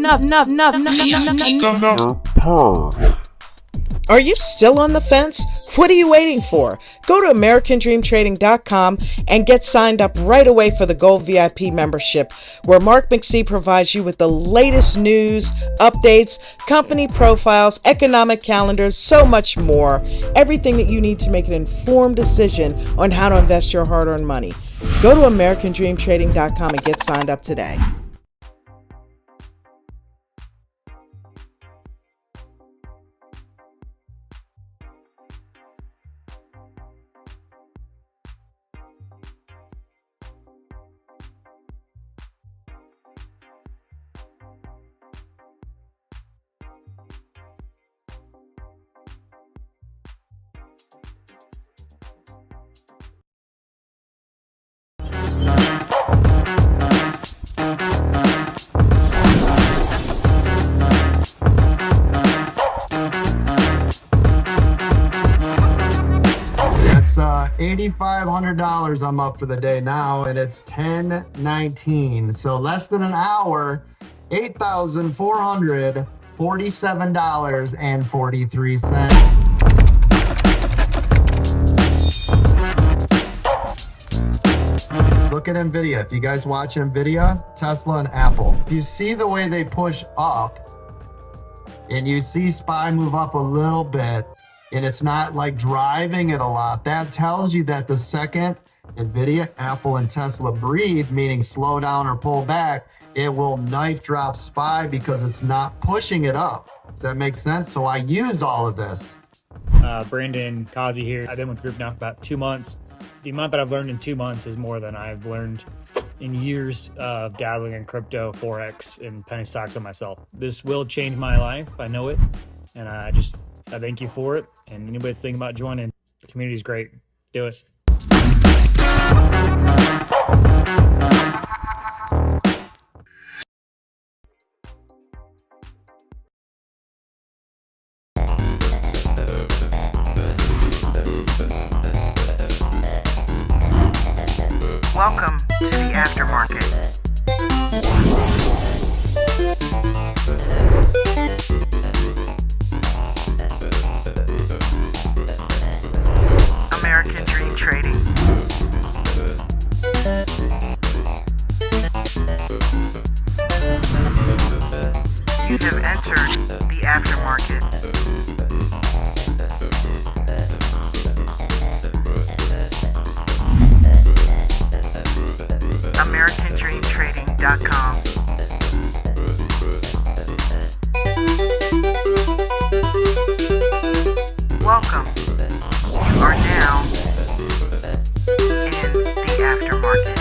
Are you still on the fence? What are you waiting for? Go to AmericanDreamTrading.com and get signed up right away for the Gold VIP membership, where Mark McSee provides you with the latest news, updates, company profiles, economic calendars, so much more. Everything that you need to make an informed decision on how to invest your hard-earned money. Go to AmericanDreamTrading.com and get signed up today. $8,500 I'm up for the day now, and it's 10:19. So less than an hour, $8,447.43. Look at NVIDIA. If you guys watch NVIDIA, Tesla, and Apple, you see the way they push up, and you see SPY move up a little bit, and it's not like driving it a lot. That tells you that the second NVIDIA, Apple, and Tesla breathe, meaning slow down or pull back, it will knife drop SPY because it's not pushing it up. Does that make sense? So I use all of this. Brandon Kazi here. I've been with the group now for about 2 months. The amount that I've learned in 2 months is more than I've learned in years of dabbling in crypto, Forex, and penny stocks on myself. This will change my life. I know it. And I thank you for it. And anybody that's thinking about joining, the community is great. Do it. Welcome to the Aftermarket. American Dream Trading. You have entered the Aftermarket. AmericanDreamTrading.com. Welcome. You are now in the Aftermarket.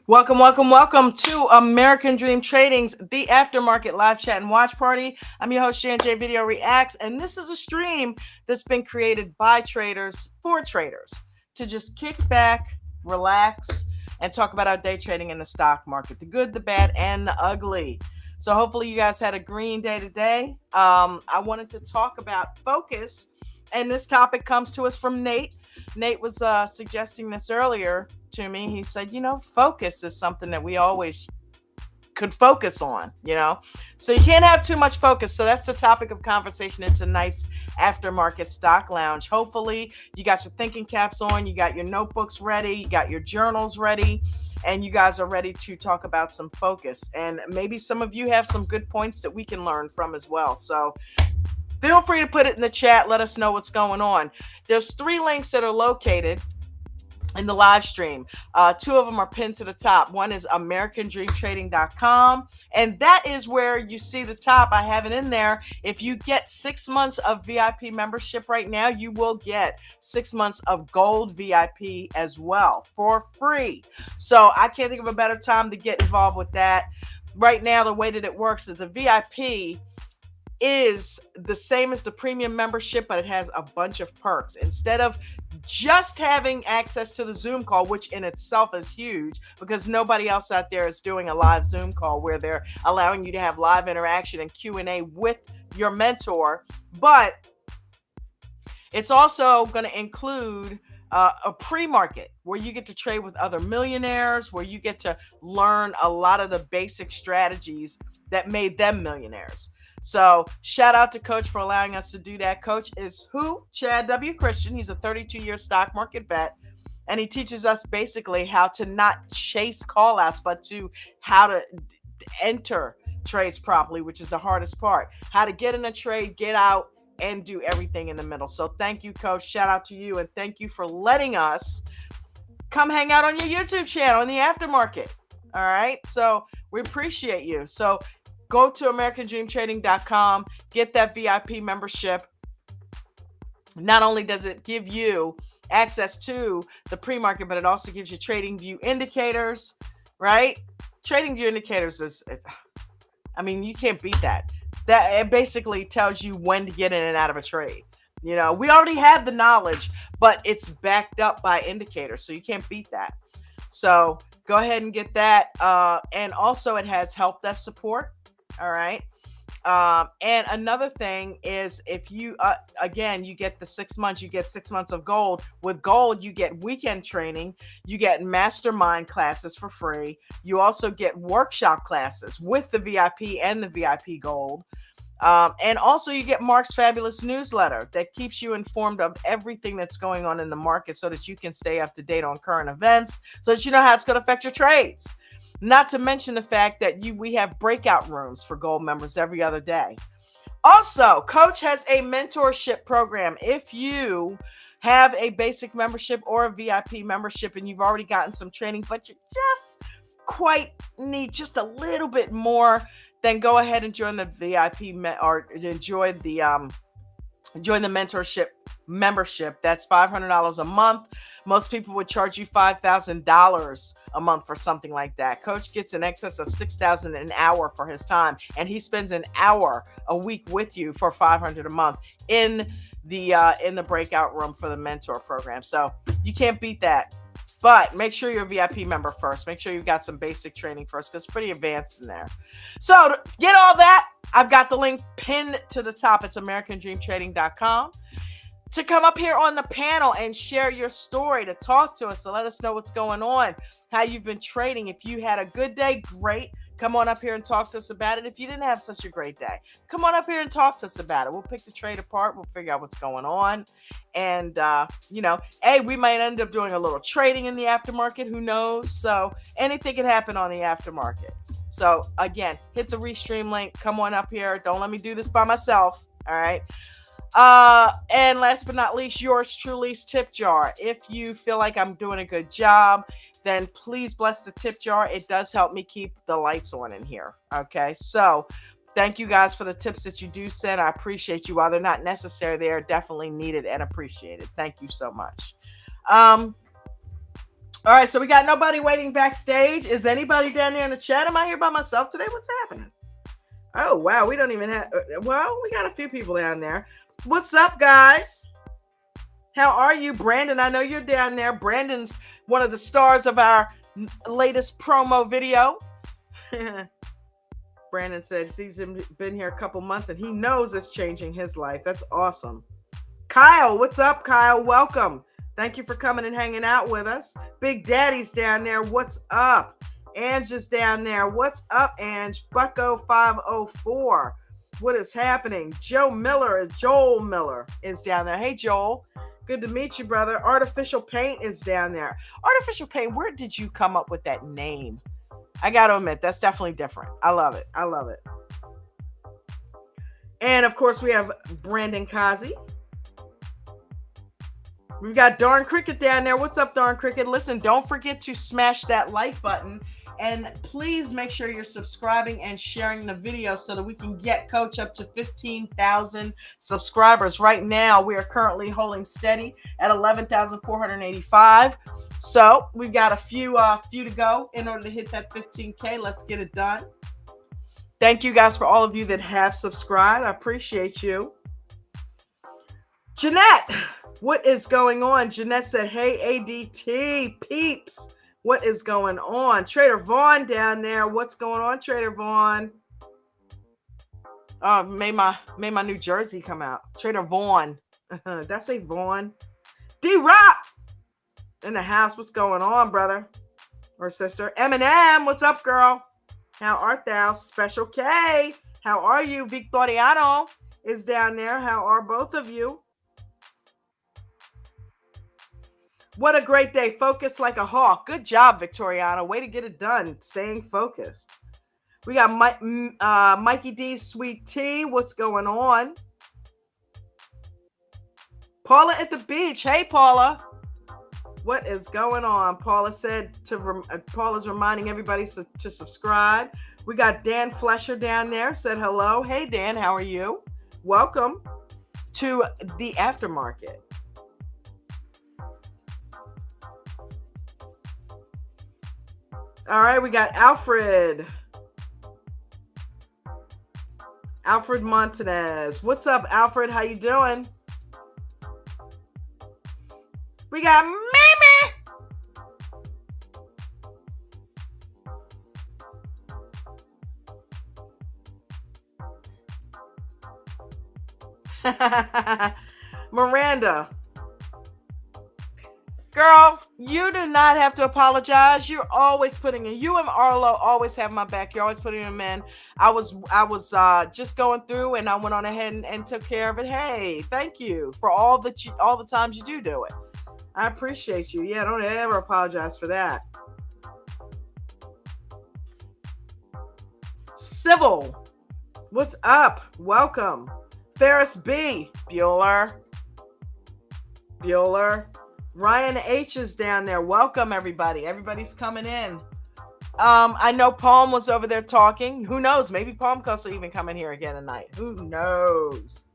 Welcome to American Dream Trading's The Aftermarket live chat and watch party. I'm your host, Shan J Video Reacts, and this is a stream that's been created by traders for traders to just kick back, relax, and talk about our day trading in the stock market, the good, the bad, and the ugly. So hopefully you guys had a green day today. I wanted to talk about focus, and this topic comes to us from Nate. Nate was suggesting this earlier to me. He said, focus is something that we always could focus on, So you can't have too much focus. So that's the topic of conversation in tonight's Aftermarket Stock Lounge. Hopefully you got your thinking caps on, you got your notebooks ready, you got your journals ready, and you guys are ready to talk about some focus. And maybe some of you have some good points that we can learn from as well. So feel free to put it in the chat. Let us know what's going on. There's 3 links that are located in the live stream. 2 of them are pinned to the top. One is AmericanDreamTrading.com, and that is where you see the top. I have it in there. If you get 6 months of VIP membership right now, you will get 6 months of gold VIP as well for free. So I can't think of a better time to get involved with that. Right now, the way that it works is the VIP is the same as the premium membership, but it has a bunch of perks. Instead of just having access to the Zoom call, which in itself is huge because nobody else out there is doing a live Zoom call where they're allowing you to have live interaction and Q&A with your mentor, but it's also going to include a pre-market where you get to trade with other millionaires, where you get to learn a lot of the basic strategies that made them millionaires. So shout out to Coach for allowing us to do that. Coach is who? Chad W. Christian. He's a 32-year stock market vet. And he teaches us basically how to not chase call outs, but to how to enter trades properly, which is the hardest part. How to get in a trade, get out, and do everything in the middle. So thank you, Coach. Shout out to you. And thank you for letting us come hang out on your YouTube channel in the aftermarket. All right. So we appreciate you. So go to AmericanDreamTrading.com, get that VIP membership. Not only does it give you access to the pre-market, but it also gives you trading view indicators, right? Trading view indicators you can't beat that. That it basically tells you when to get in and out of a trade. We already have the knowledge, but it's backed up by indicators, so you can't beat that. So go ahead and get that. And also it has help desk support. All right. And another thing is if you, again, you get the 6 months, you get 6 months of gold. With gold, you get weekend training. You get mastermind classes for free. You also get workshop classes with the VIP and the VIP gold. And also you get Mark's fabulous newsletter that keeps you informed of everything that's going on in the market so that you can stay up to date on current events, so that you know how it's going to affect your trades. Not to mention the fact that we have breakout rooms for gold members every other day. Also, Coach has a mentorship program. If you have a basic membership or a VIP membership and you've already gotten some training, but you just need just a little bit more, then go ahead and join the VIP or join the mentorship membership. That's $500 a month. Most people would charge you $5,000 a month for something like that. Coach gets in excess of $6,000 an hour for his time, and he spends an hour a week with you for $500 a month in the breakout room for the mentor program. So you can't beat that. But make sure you're a VIP member first. Make sure you've got some basic training first, because it's pretty advanced in there. So to get all that, I've got the link pinned to the top. It's AmericanDreamTrading.com. To come up here on the panel and share your story, to talk to us, to let us know what's going on, how you've been trading. If you had a good day, great. Come on up here and talk to us about it. If you didn't have such a great day, come on up here and talk to us about it. We'll pick the trade apart. We'll figure out what's going on. And, we might end up doing a little trading in the aftermarket. Who knows? So anything can happen on the aftermarket. So again, hit the Restream link. Come on up here. Don't let me do this by myself. All right. And last but not least, yours truly's tip jar. If you feel like I'm doing a good job, then please bless the tip jar. It does help me keep the lights on in here. Okay. So thank you guys for the tips that you do send. I appreciate you. While they're not necessary, they are definitely needed and appreciated. Thank you so much. All right. So we got nobody waiting backstage. Is anybody down there in the chat? Am I here by myself today? What's happening? Oh, wow. We don't even have, we got a few people down there. What's up, guys? How are you? Brandon, I know you're down there. Brandon's one of the stars of our latest promo video. Brandon said he's been here a couple months and he knows it's changing his life. That's awesome. Kyle, what's up, Kyle? Welcome. Thank you for coming and hanging out with us. Big Daddy's down there. What's up? Ange is down there. What's up, Ange? Bucko 504. What is happening? Joel Miller is down there. Hey, Joel. Good to meet you, brother. Artificial Paint is down there. Artificial Paint, where did you come up with that name? I got to admit, that's definitely different. I love it. And, of course, we have Brandon Kazi. We've got Darn Cricket down there. What's up, Darn Cricket? Listen, don't forget to smash that like button. And please make sure you're subscribing and sharing the video so that we can get Coach up to 15,000 subscribers. Right now, we are currently holding steady at 11,485. So we've got a few to go in order to hit that 15K. Let's get it done. Thank you guys for all of you that have subscribed. I appreciate you. Jeanette, what is going on? Jeanette said, hey, ADT peeps. What is going on? Trader Vaughn down there. What's going on, Trader Vaughn? Made my New Jersey come out. Trader Vaughn. Did I say Vaughn? D-Rock in the house. What's going on, brother or sister? Eminem, what's up, girl? How art thou? Special K, how are you? Victoriano is down there. How are both of you? What a great day. Focused like a hawk. Good job, Victoriano. Way to get it done. Staying focused. We got Mikey D, Sweet Tea. What's going on? Paula at the beach. Hey, Paula. What is going on? Paula said Paula's reminding everybody to subscribe. We got Dan Flesher down there. Said hello. Hey, Dan. How are you? Welcome to the Aftermarket. All right, we got Alfred Montanez. What's up, Alfred? How you doing? We got Mimi. Miranda. Girl, you do not have to apologize. You're always putting in. You and Arlo always have my back. You're always putting them in. I was just going through, and I went on ahead and took care of it. Hey, thank you for all the times you do it. I appreciate you. Yeah, don't ever apologize for that. Sybil, what's up? Welcome. Ferris B. Bueller. Ryan H is down there. Welcome, everybody. Everybody's coming in. I know Palm was over there talking. Who knows? Maybe Palm Coast will even come in here again tonight. Who knows?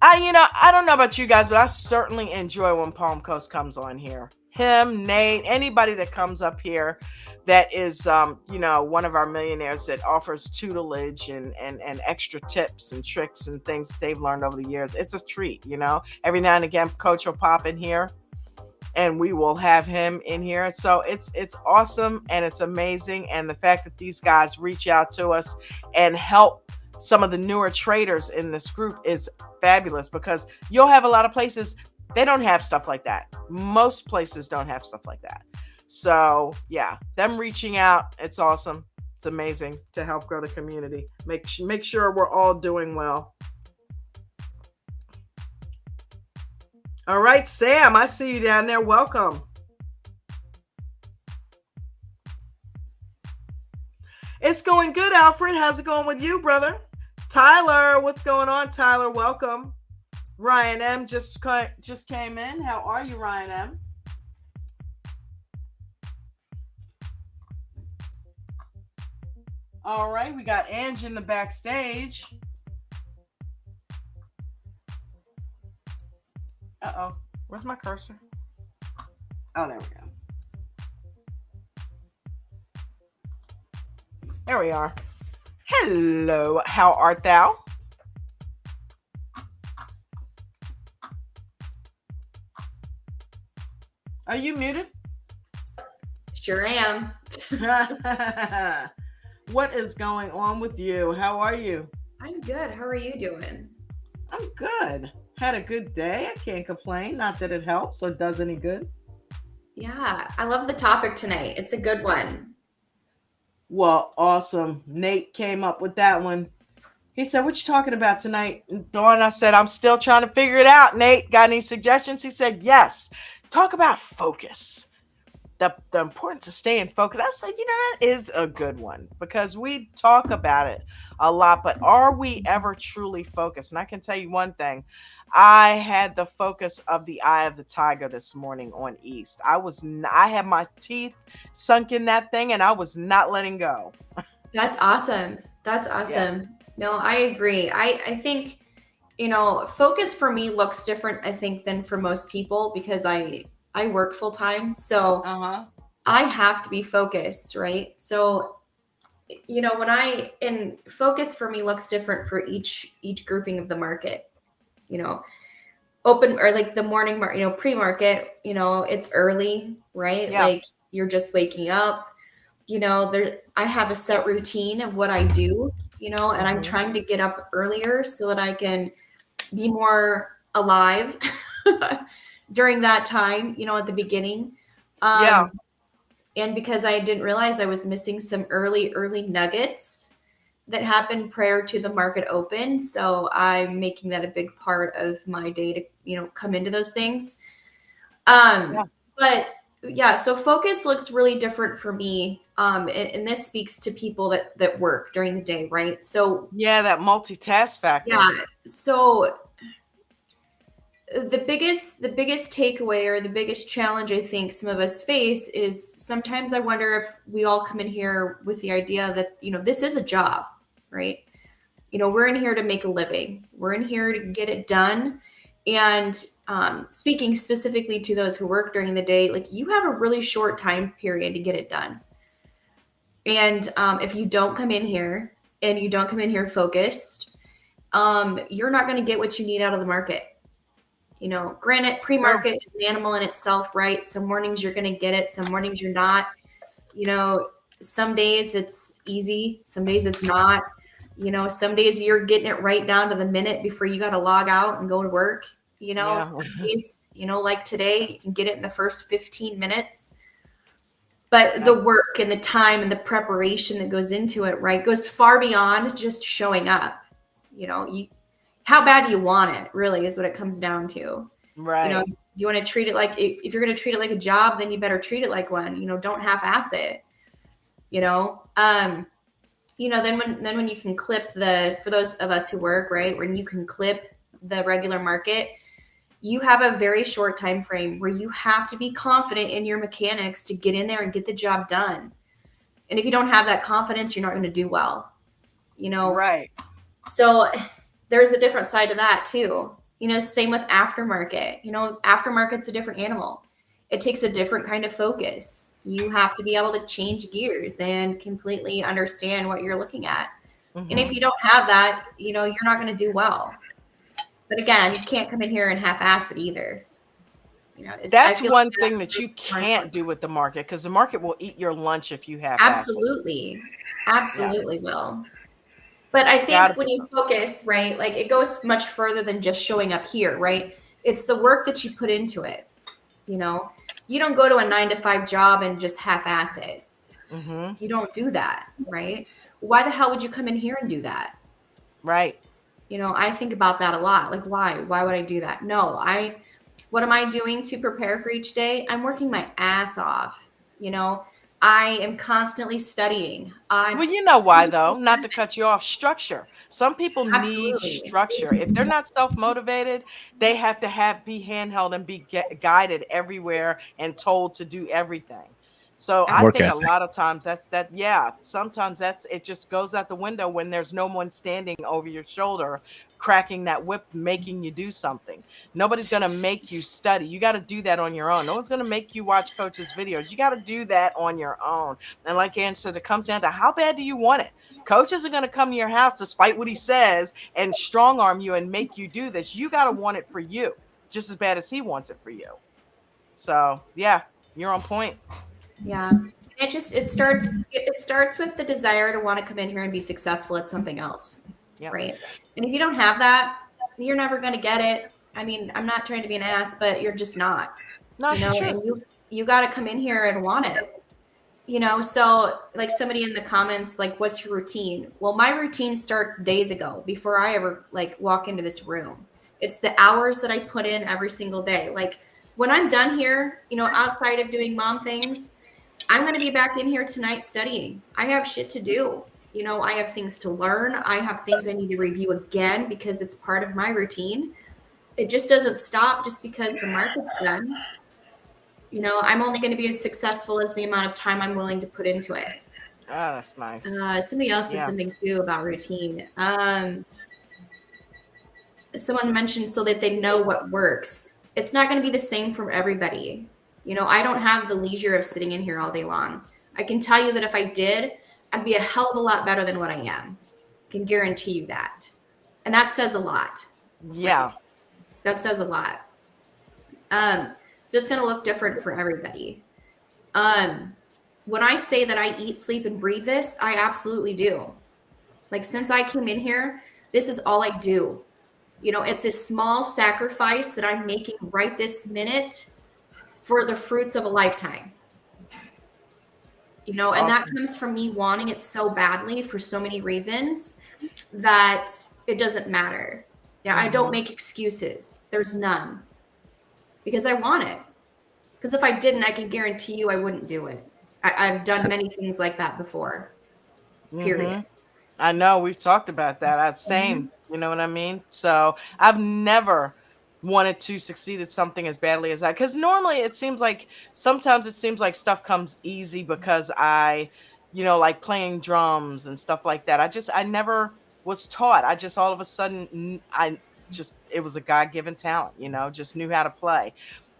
I don't know about you guys, but I certainly enjoy when Palm Coast comes on here. Him, Nate, anybody that comes up here that is, one of our millionaires that offers tutelage and extra tips and tricks and things that they've learned over the years. It's a treat, Every now and again, Coach will pop in here and we will have him in here. So it's awesome and it's amazing. And the fact that these guys reach out to us and help some of the newer traders in this group is fabulous, because you'll have a lot of places they don't have stuff like that. Most places don't have stuff like that. So yeah, them reaching out, it's awesome. It's amazing to help grow the community. Make sure we're all doing well. All right, Sam, I see you down there. Welcome. It's going good, Alfred. How's it going with you, brother? Tyler, what's going on, Tyler? Welcome. Ryan M just came in. How are you, Ryan M? All right, we got Ange in the backstage. Uh-oh, where's my cursor? Oh, there we go. There we are. Hello, how art thou? Are you muted? Sure am. What is going on with you? How are you? I'm good. How are you doing? I'm good. Had a good day. I can't complain. Not that it helps or does any good. Yeah, I love the topic tonight. It's a good one. Well, awesome. Nate came up with that one. He said, what you talking about tonight? Dawn, I said, I'm still trying to figure it out. Nate, got any suggestions? He said, yes. Talk about focus. The importance of staying focused. I said, that is a good one, because we talk about it a lot, but are we ever truly focused? And I can tell you one thing. I had the focus of the eye of the tiger this morning on East. I had my teeth sunk in that thing and I was not letting go. That's awesome. Yeah. No, I agree. I think, focus for me looks different, I think, than for most people, because I work full time. So I have to be focused, right? So, focus for me looks different for each grouping of the market, open or like the morning market, pre-market, it's early, right? Yeah. Like you're just waking up. I have a set routine of what I do, and I'm Mhm. trying to get up earlier so that I can be more alive during that time, at the beginning. Yeah. And because I didn't realize I was missing some early nuggets that happened prior to the market open. So I'm making that a big part of my day to, come into those things. Yeah. But yeah, so focus looks really different for me. And this speaks to people that work during the day, right? So Yeah, that multitask factor. yeah, so the biggest takeaway or the biggest challenge I think some of us face is sometimes I wonder if we all come in here with the idea that this is a job, right? We're in here to make a living. We're in here to get it done. And speaking specifically to those who work during the day, like you have a really short time period to get it done. And if you don't come in here and you don't come in here focused, you're not going to get what you need out of the market. Granted, True. pre-market is an animal in itself, right? Some mornings you're going to get it, some mornings you're not. Some days it's easy, some days it's not. Some days you're getting it right down to the minute before you got to log out and go to work. Yeah. Some days, like today, you can get it in the first 15 minutes. But the That's work and the time and the preparation that goes into it, right, goes far beyond just showing up. How bad do you want it, really, is what it comes down to. right. Do you want to treat it like, if you're going to treat it like a job, then you better treat it like one. Don't half-ass it. Then when you can clip for those of us who work, right, when you can clip the regular market, you have a very short time frame where you have to be confident in your mechanics to get in there and get the job done. And if you don't have that confidence, you're not going to do well. Right. So there's a different side to that too. Same with aftermarket. Aftermarket's a different animal. It takes a different kind of focus. You have to be able to change gears and completely understand what you're looking at. And if Mhm. you don't have that, you're not going to do well. But again, you can't come in here and half-ass it either. I That's feel like one that's thing that really you more can't important. do with the market because the market will eat your lunch if you half-ass it. Absolutely. Yeah. Absolutely will. But I Gotta think when be. you focus, right, like it goes much further than just showing up here, right? It's the work that you put into it. You know, you don't go to a 9 to 5 job and just half-ass it. Mhm. You don't do that, right? Why the hell would you come in here and do that? Right. I think about that a lot. Like, why? Why would I do that? No, what am I doing to prepare for each day? I'm working my ass off. You know, I am constantly studying. I'm Well, you know why though? Not to cut you off, structure. Some people need absolutely. structure. If they're not self-motivated, they have to be handheld and be guided everywhere and told to do everything. So I Work think a ethic. lot of times yeah, sometimes it just goes out the window when there's no one standing over your shoulder cracking that whip making you do something. Nobody's going to make you study. You got to do that on your own. No one's going to make you watch coaches videos. You got to do that on your own. And like Ann says, it comes down to how bad do you want it? Coaches are going to come to your house despite what he says and strong arm you and make you do this. You got to want it for you just as bad as he wants it for you. So, yeah, you're on point. Yeah. It starts with the desire to want to come in here and be successful at something else. Yep. Right. And if you don't have that, you're never going to get it. I mean, I'm not trying to be an ass, but you're just not. No, it's the And truth. you got to come in here and want it. So like somebody in the comments, like, what's your routine? Well, my routine starts days ago before I ever like walk into this room. It's the hours that I put in every single day. Like when I'm done here, outside of doing mom things, I'm going to be back in here tonight studying. I have shit to do. I have things to learn. I have things I need to review again because it's part of my routine. It just doesn't stop just because the market's done. I'm only going to be as successful as the amount of time I'm willing to put into it. Ah, that's nice. Somebody else said Yeah. something too about routine. Someone mentioned so that they know what works. It's not going to be the same for everybody. I don't have the leisure of sitting in here all day long. I can tell you that if I did, I'd be a hell of a lot better than what I am. I can guarantee you that. And that says a lot. Yeah. That says a lot. So it's going to look different for everybody. when I say that I eat, sleep, and breathe this, I absolutely do. Like since I came in here, this is all I do. It's a small sacrifice that I'm making right this minute for the fruits of a lifetime. It's And that awesome. comes from me wanting it so badly for so many reasons that it doesn't matter. Yeah, I don't make excuses. There's none because I want it. Because if I didn't, I can guarantee you I wouldn't do it. I've done many things like that before, period. Mm-hmm. I know we've talked about that. Mhm. Same, you know what I mean? So I've never wanted to succeed at something as badly as that. Because normally sometimes it seems like stuff comes easy because like playing drums and stuff like that. I never was taught. I just all of a sudden, it was a God given talent, just knew how to play.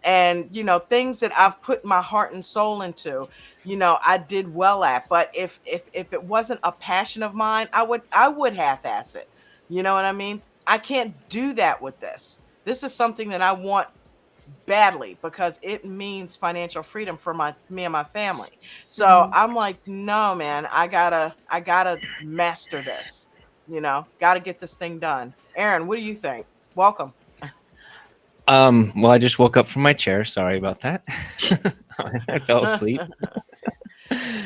And, things that I've put my heart and soul into, I did well at. But if it wasn't a passion of mine, I would half-ass it. You know what I mean? I can't do that with this. This is something that I want badly because it means financial freedom for me and my family. So Mhm. I'm like, no, man, I gotta master this. Gotta get this thing done. Aaron, what do you think? Welcome. Well, I just woke up from my chair. Sorry about that. I fell All asleep.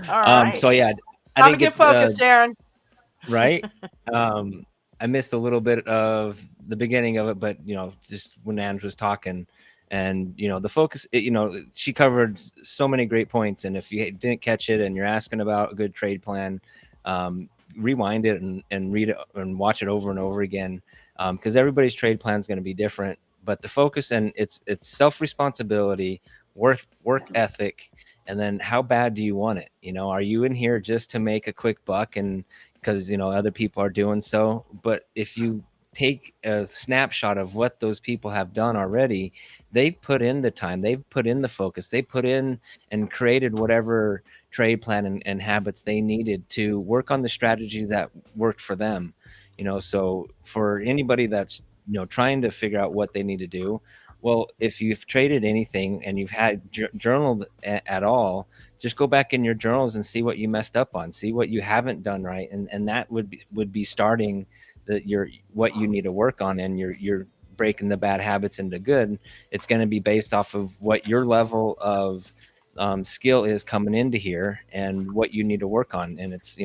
right. So yeah, I Time to didn't get get focused, Aaron. right. I missed a little bit of the beginning of it, but just when Ange was talking, and the focus, she covered so many great points. And if you didn't catch it, and you're asking about a good trade plan, rewind it and read it and watch it over and over again, because everybody's trade plan is going to be different. But the focus, and it's self responsibility, work ethic, and then how bad do you want it? Are you in here just to make a quick buck and because other people are doing so? But if you take a snapshot of what those people have done already, they've put in the time, they've put in the focus, they put in and created whatever trade plan and habits they needed to work on the strategy that worked for them. So for anybody that's trying to figure out what they need to do, well, if you've traded anything and you've had journaled at all, just go back in your journals and see what you messed up on, see what you haven't done right, and that would be starting your what you need to work on, and you're breaking the bad habits into good. It's going to be based off of what your level of skill is coming into here and what you need to work on. And it's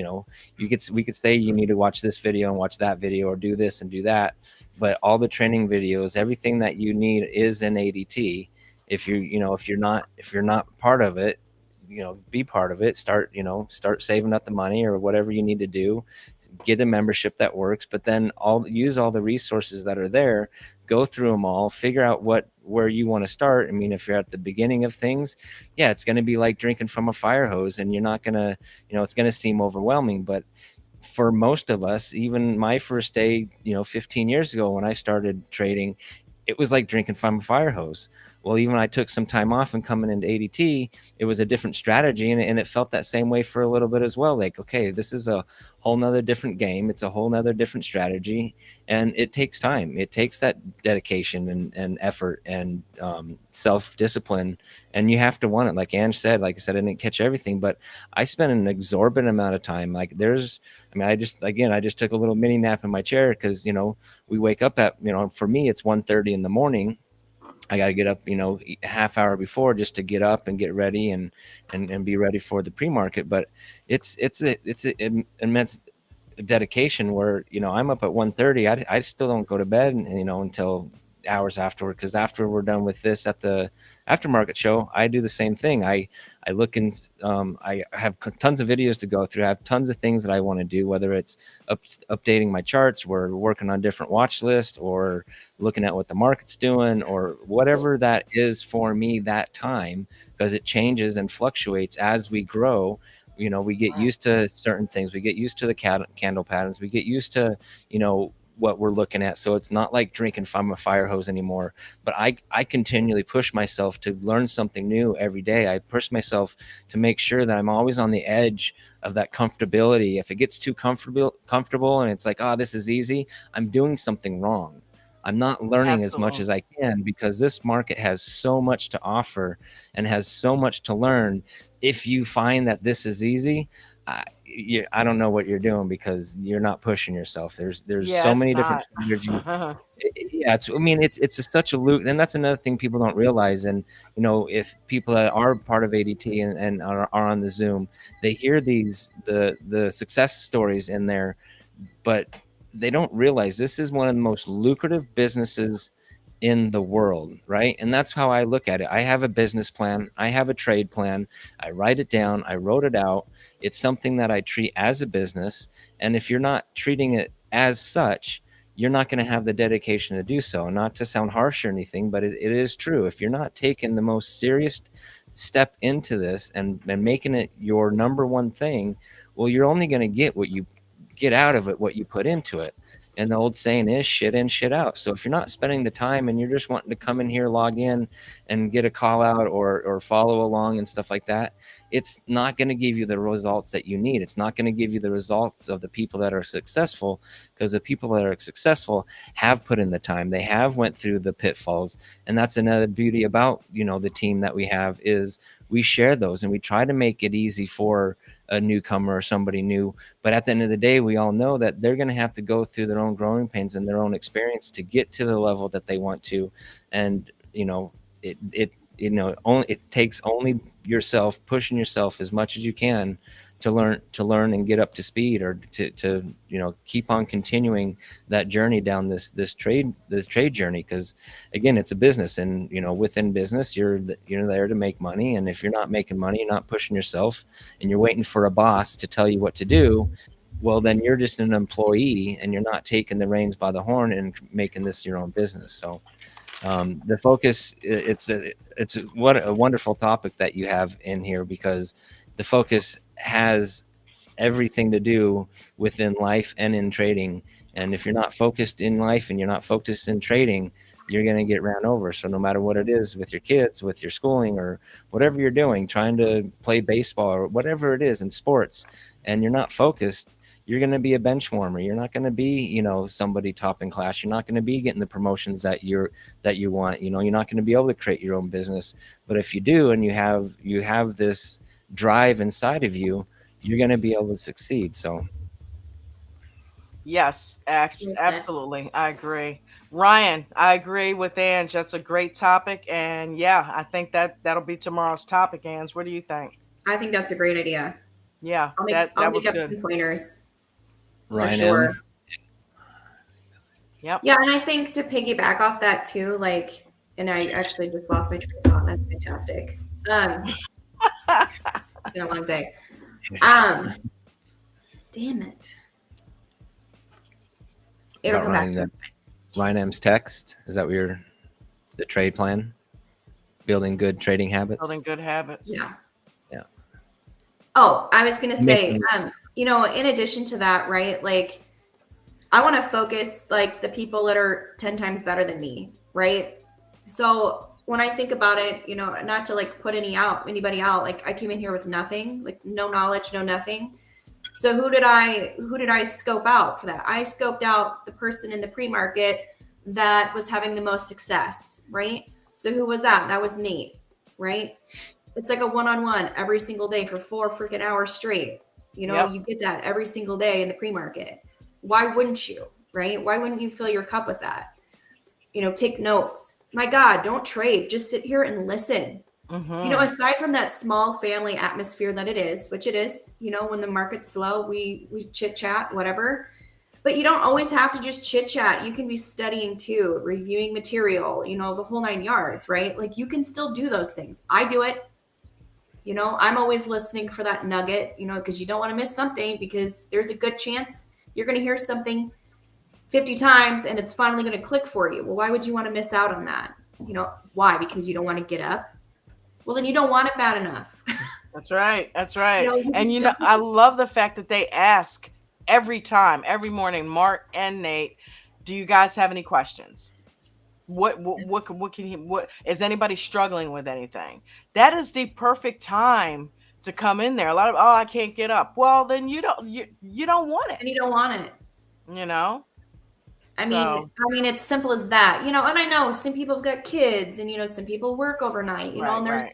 we could say you need to watch this video and watch that video or do this and do that, but all the training videos, everything that you need is in ADT. If you're not part of it, be part of it. Start saving up the money or whatever you need to do. Get a membership that works, but then use all the resources that are there. Go through them all. Figure out where you want to start. I mean, if you're at the beginning of things, yeah, it's going to be like drinking from a fire hose, and you're not gonna, it's going to seem overwhelming. But for most of us, even my first day, 15 years ago when I started trading, it was like drinking from a fire hose. Well, even I took some time off and coming into ADT, it was a different strategy, and it felt that same way for a little bit as well. Like, okay, this is a whole nother different game. It's a whole nother different strategy, and it takes time. It takes that dedication and effort and self-discipline, and you have to want it. Like Ange said, like I said, I didn't catch everything, but I spent an exorbitant amount of time. I just took a little mini nap in my chair because, we wake up at, for me, it's 1:30 in the morning. I got to get up, a half hour before just to get up and get ready and be ready for the pre-market. But it's an immense dedication where, I'm up at 1:30. I still don't go to bed, until hours afterward, because after we're done with this at the aftermarket show, I do the same thing. I look and I have tons of videos to go through. I have tons of things that I want to do, whether it's updating my charts, we're working on different watch lists, or looking at what the market's doing, or whatever that is for me that time, because it changes and fluctuates as we grow. We get used to certain things, we get used to the candle patterns, we get used to what we're looking at. So it's not like drinking from a fire hose anymore. But I continually push myself to learn something new every day. I push myself to make sure that I'm always on the edge of that comfortability. If it gets too comfortable and it's like, oh, this is easy, I'm doing something wrong. I'm not learning as much Absolutely. as I can because this market has so much to offer and has so much to learn. If you find that this is easy, I don't know what you're doing because you're not pushing yourself. There's Yeah, so it's many different not. standards. Yeah, it's, I mean, it's such a loop, and that's another thing people don't realize. And if people that are part of ADT and are on the Zoom, they hear the success stories in there, but they don't realize this is one of the most lucrative businesses in the world, right? And that's how I look at it. I have a business plan, I have a trade plan, I write it down, I wrote it out. It's something that I treat as a business. And if you're not treating it as such, you're not going to have the dedication to do so. Not to sound harsh or anything, but it is true. If you're not taking the most serious step into this and making it your number one thing, well, you're only going to get what you get out of it, what you put into it. And the old saying is shit in, shit out. So if you're not spending the time and you're just wanting to come in here, log in and get a call out or follow along and stuff like that, it's not going to give you the results that you need. It's not going to give you the results of the people that are successful, because the people that are successful have put in the time. They have went through the pitfalls. And that's another beauty about, the team that we have is we share those and we try to make it easy for a newcomer or somebody new. But at the end of the day, we all know that they're going to have to go through their own growing pains and their own experience to get to the level that they want to. And only it takes only yourself pushing yourself as much as you can to learn and get up to speed, or to keep on continuing that journey down this trade journey. Because again, it's a business, and within business, you're there to make money. And if you're not making money, you're not pushing yourself, and you're waiting for a boss to tell you what to do, well, then you're just an employee and you're not taking the reins by the horn and making this your own business. So the focus, it's what a wonderful topic that you have in here, because the focus has everything to do within life and in trading. And if you're not focused in life and you're not focused in trading, you're going to get ran over. So no matter what it is, with your kids, with your schooling, or whatever you're doing, trying to play baseball or whatever it is in sports, and you're not focused, you're going to be a bench warmer. You're not going to be, somebody top in class. You're not going to be getting the promotions that you want. You're not going to be able to create your own business. But if you do, and you have this drive inside of you, you're going to be able to succeed. So Yes, Listen, absolutely. I agree. Ryan, I agree with Ange. That's a great topic. And yeah, I think that'll be tomorrow's topic, Ange. What do you think? I think that's a great idea. Yeah, I'll make that I'll that make was up good. some pointers for Ryan sure. M. Yep. Yeah, and I think to piggyback off that too, like, and I actually just lost my train of thought. That's fantastic. It's been a long day. Um, damn it. It'll About come back Ryan to me. that Ryan Jesus. M's text. Is that what the trade plan? Building good trading Building habits. good habits. Yeah. Yeah. Oh, I was gonna say, Making in addition to that, right? Like, I want to focus like the people that are 10 times better than me, right? So when I think about it, not to like put anybody out, like I came in here with nothing, like no knowledge, no nothing. So who did I scope out for that? I scoped out the person in the pre-market that was having the most success, right? So who was that? That was Nate, right? It's like a one-on-one every single day for 4 freaking hours straight. Yep. You get that every single day in the pre-market. Why wouldn't you, right? Why wouldn't you fill your cup with that? Take notes. My God, don't trade. Just sit here and listen. Mm-hmm. Aside from that small family atmosphere that it is, which it is, when the market's slow, we chit chat, whatever. But you don't always have to just chit chat. You can be studying too, reviewing material, the whole 9 yards, right? Like you can still do those things. I do it. I'm always listening for that nugget, because you don't want to miss something, because there's a good chance you're going to hear something 50 times and it's finally going to click for you. Well, why would you want to miss out on that? Why? Because you don't want to get up? Well, then you don't want it bad enough. That's right. That's right. You And just don't. I love the fact that they ask every time, every morning, Mark and Nate, do you guys have any questions? What is anybody struggling with anything? That is the perfect time to come in there. A lot of, oh, I can't get up. Well, then you don't want it, And you don't want it. you know? So I mean, it's simple as that, and I know some people have got kids and, some people work overnight, right, and right.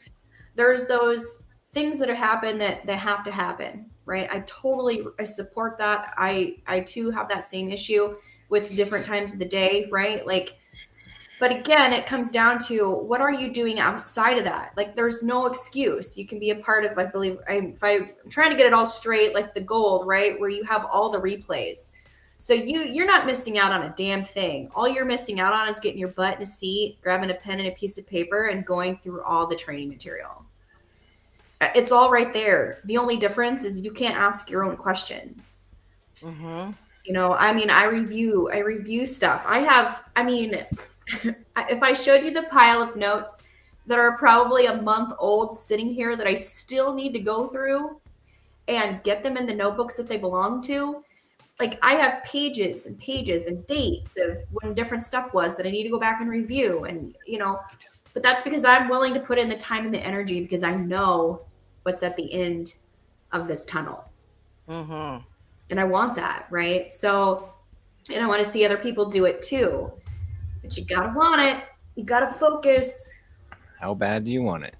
there's those things that have happened that have to happen, right? I support that. I too have that same issue with different times of the day, right? Like, but again, it comes down to what are you doing outside of that? Like, there's no excuse. You can be a part of, I believe, if I'm trying to get it all straight, like the gold, right, where you have all the replays. So you're not missing out on a damn thing. All you're missing out on is getting your butt in a seat, grabbing a pen and a piece of paper, and going through all the training material. It's all right there. The only difference is you can't ask your own questions. Mm-hmm. I mean, I review stuff. I mean, if I showed you the pile of notes that are probably a month old sitting here that I still need to go through and get them in the notebooks that they belong to, like I have pages and pages and dates of when different stuff was that I need to go back and review. And, but that's because I'm willing to put in the time and the energy because I know what's at the end of this tunnel. Mm-hmm. And I want that, right? So, and I want to see other people do it too. But you gotta want it. You gotta focus. How bad do you want it?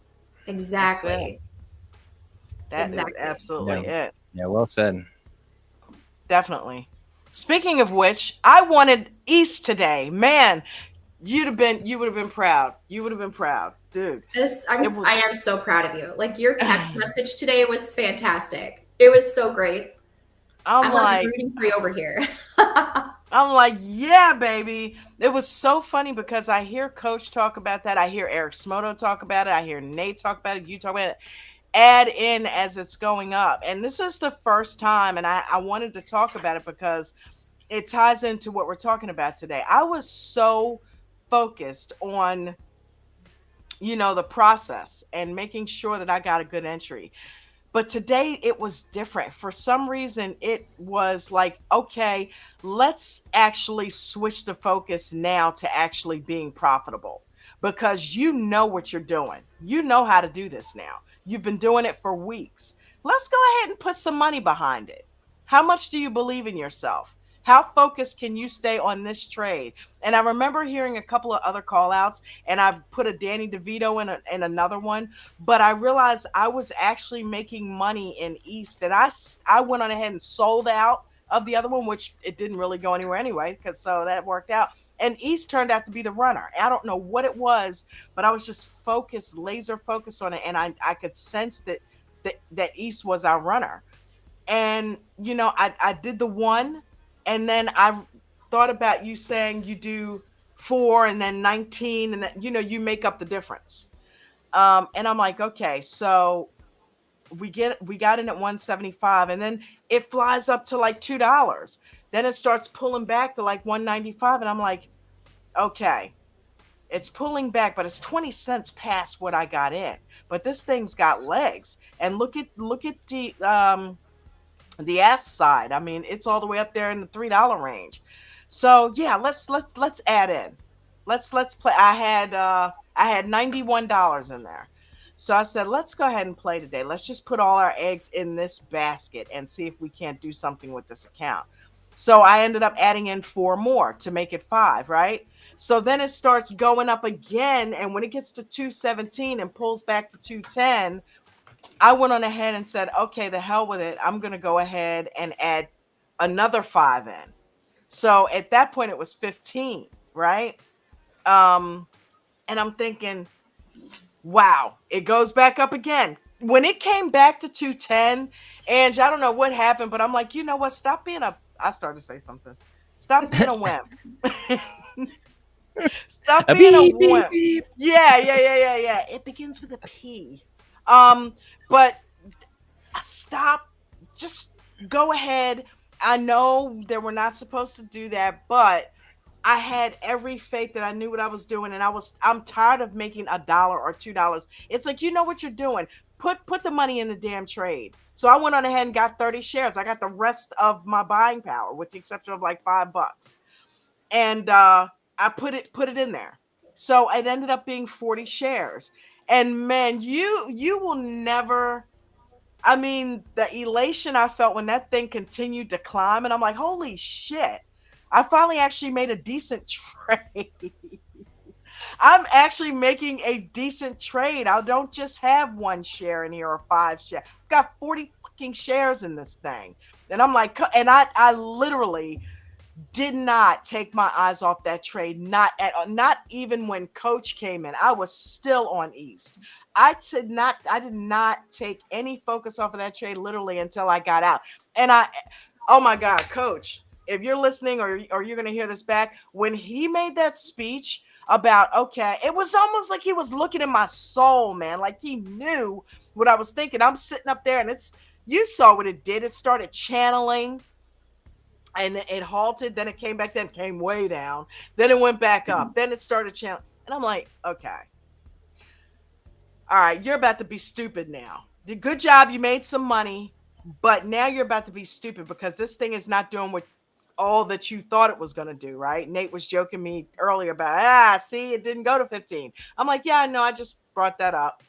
That's it. Exactly. That is Exactly. absolutely Yeah. it. Yeah, well said. Definitely. Speaking of which, I wanted East today. Man, you would have been proud. You would have been proud, dude. It I am was so proud of you. Like your text message today was fantastic. It was so great. I'm I'm like like rooting for you over here. I'm like, yeah, baby. It was so funny because I hear Coach talk about that. I hear Eric Smoto talk about it. I hear Nate talk about it. You talk about it. Add in as it's going up. And this is the first time, and I wanted to talk about it because it ties into what we're talking about today. I was so focused on, the process and making sure that I got a good entry. But today it was different. For some reason, it was like, okay, let's actually switch the focus now to actually being profitable because you know what you're doing. You know how to do this now. You've been doing it for weeks. Let's go ahead and put some money behind it. How much do you believe in yourself? How focused can you stay on this trade? And I remember hearing a couple of other call outs, and I put a Danny DeVito in another one, but I realized I was actually making money in East, and I went on ahead and sold out of the other one, which it didn't really go anywhere anyway, because so that worked out. And East turned out to be the runner. I don't know what it was, but I was just focused, laser focused on it, and I could sense that East was our runner. And I did the one, and then I thought about you saying you do four and then 19, and that you make up the difference. And I'm like, okay, so we got in at 175, and then it flies up to like $2. Then it starts pulling back to like 195, and I'm like, okay, it's pulling back, but it's 20 cents past what I got in. But this thing's got legs. And look at the S side. I mean, it's all the way up there in the $3 range. So yeah, let's add in. Let's play. I had $91 in there. So I said, let's go ahead and play today. Let's just put all our eggs in this basket and see if we can't do something with this account. So I ended up adding in four more to make it five, right? So then it starts going up again. And when it gets to 217 and pulls back to 210, I went on ahead and said, okay, the hell with it. I'm going to go ahead and add another five in. So at that point, it was 15, right? Um, and I'm thinking, wow, it goes back up again. When it came back to 210, and I don't know what happened, but I'm like, you know what? I started to say something. Stop being a wimp. Stop A being a beep, beep, wimp. beep. Yeah, yeah, yeah, yeah, yeah. It begins with a P. But stop. Just go ahead. I know that we're not supposed to do that, but I had every faith that I knew what I was doing, and I'm tired of making $1 or $2. It's like, you know what you're doing. Put the money in the damn trade. So I went on ahead and got 30 shares. I got the rest of my buying power, with the exception of like $5. And I put it in there. So it ended up being 40 shares. And man, you will never, I mean, the elation I felt when that thing continued to climb, and I'm like, holy shit. I finally actually made a decent trade. I'm actually making a decent trade. I don't just have one share in here or five shares. I've got 40 fucking shares in this thing. And I'm like, and I literally did not take my eyes off that trade. Not at all. Not even when coach came in. I was still on East. I did not take any focus off of that trade literally until I got out. And oh my God, coach, if you're listening or you're going to hear this back, when he made that speech about, okay, it was almost like he was looking in my soul, man. Like he knew what I was thinking. I'm sitting up there and you saw what it did. It started channeling and it halted. Then it came back, then came way down. Then it went back up. Then it started channeling. And I'm like, okay, all right, you're about to be stupid now. Did good job. You made some money, but now you're about to be stupid because this thing is not doing what all that you thought it was going to do, right? Nate was joking me earlier about, see, it didn't go to 15. I'm like, yeah, no, I just brought that up.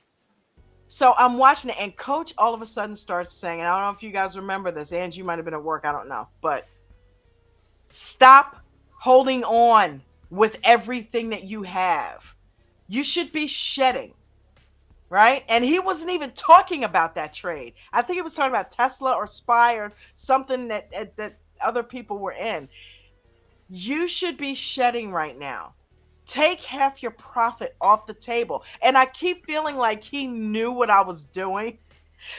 So I'm watching it, and coach all of a sudden starts saying, and I don't know if you guys remember this, and you might have been at work, I don't know, but stop holding on with everything that you have. You should be shedding. Right. And he wasn't even talking about that trade. I think he was talking about Tesla or SPY or something that other people were in. You should be shedding right now. Take half your profit off the table. And I keep feeling like he knew what I was doing.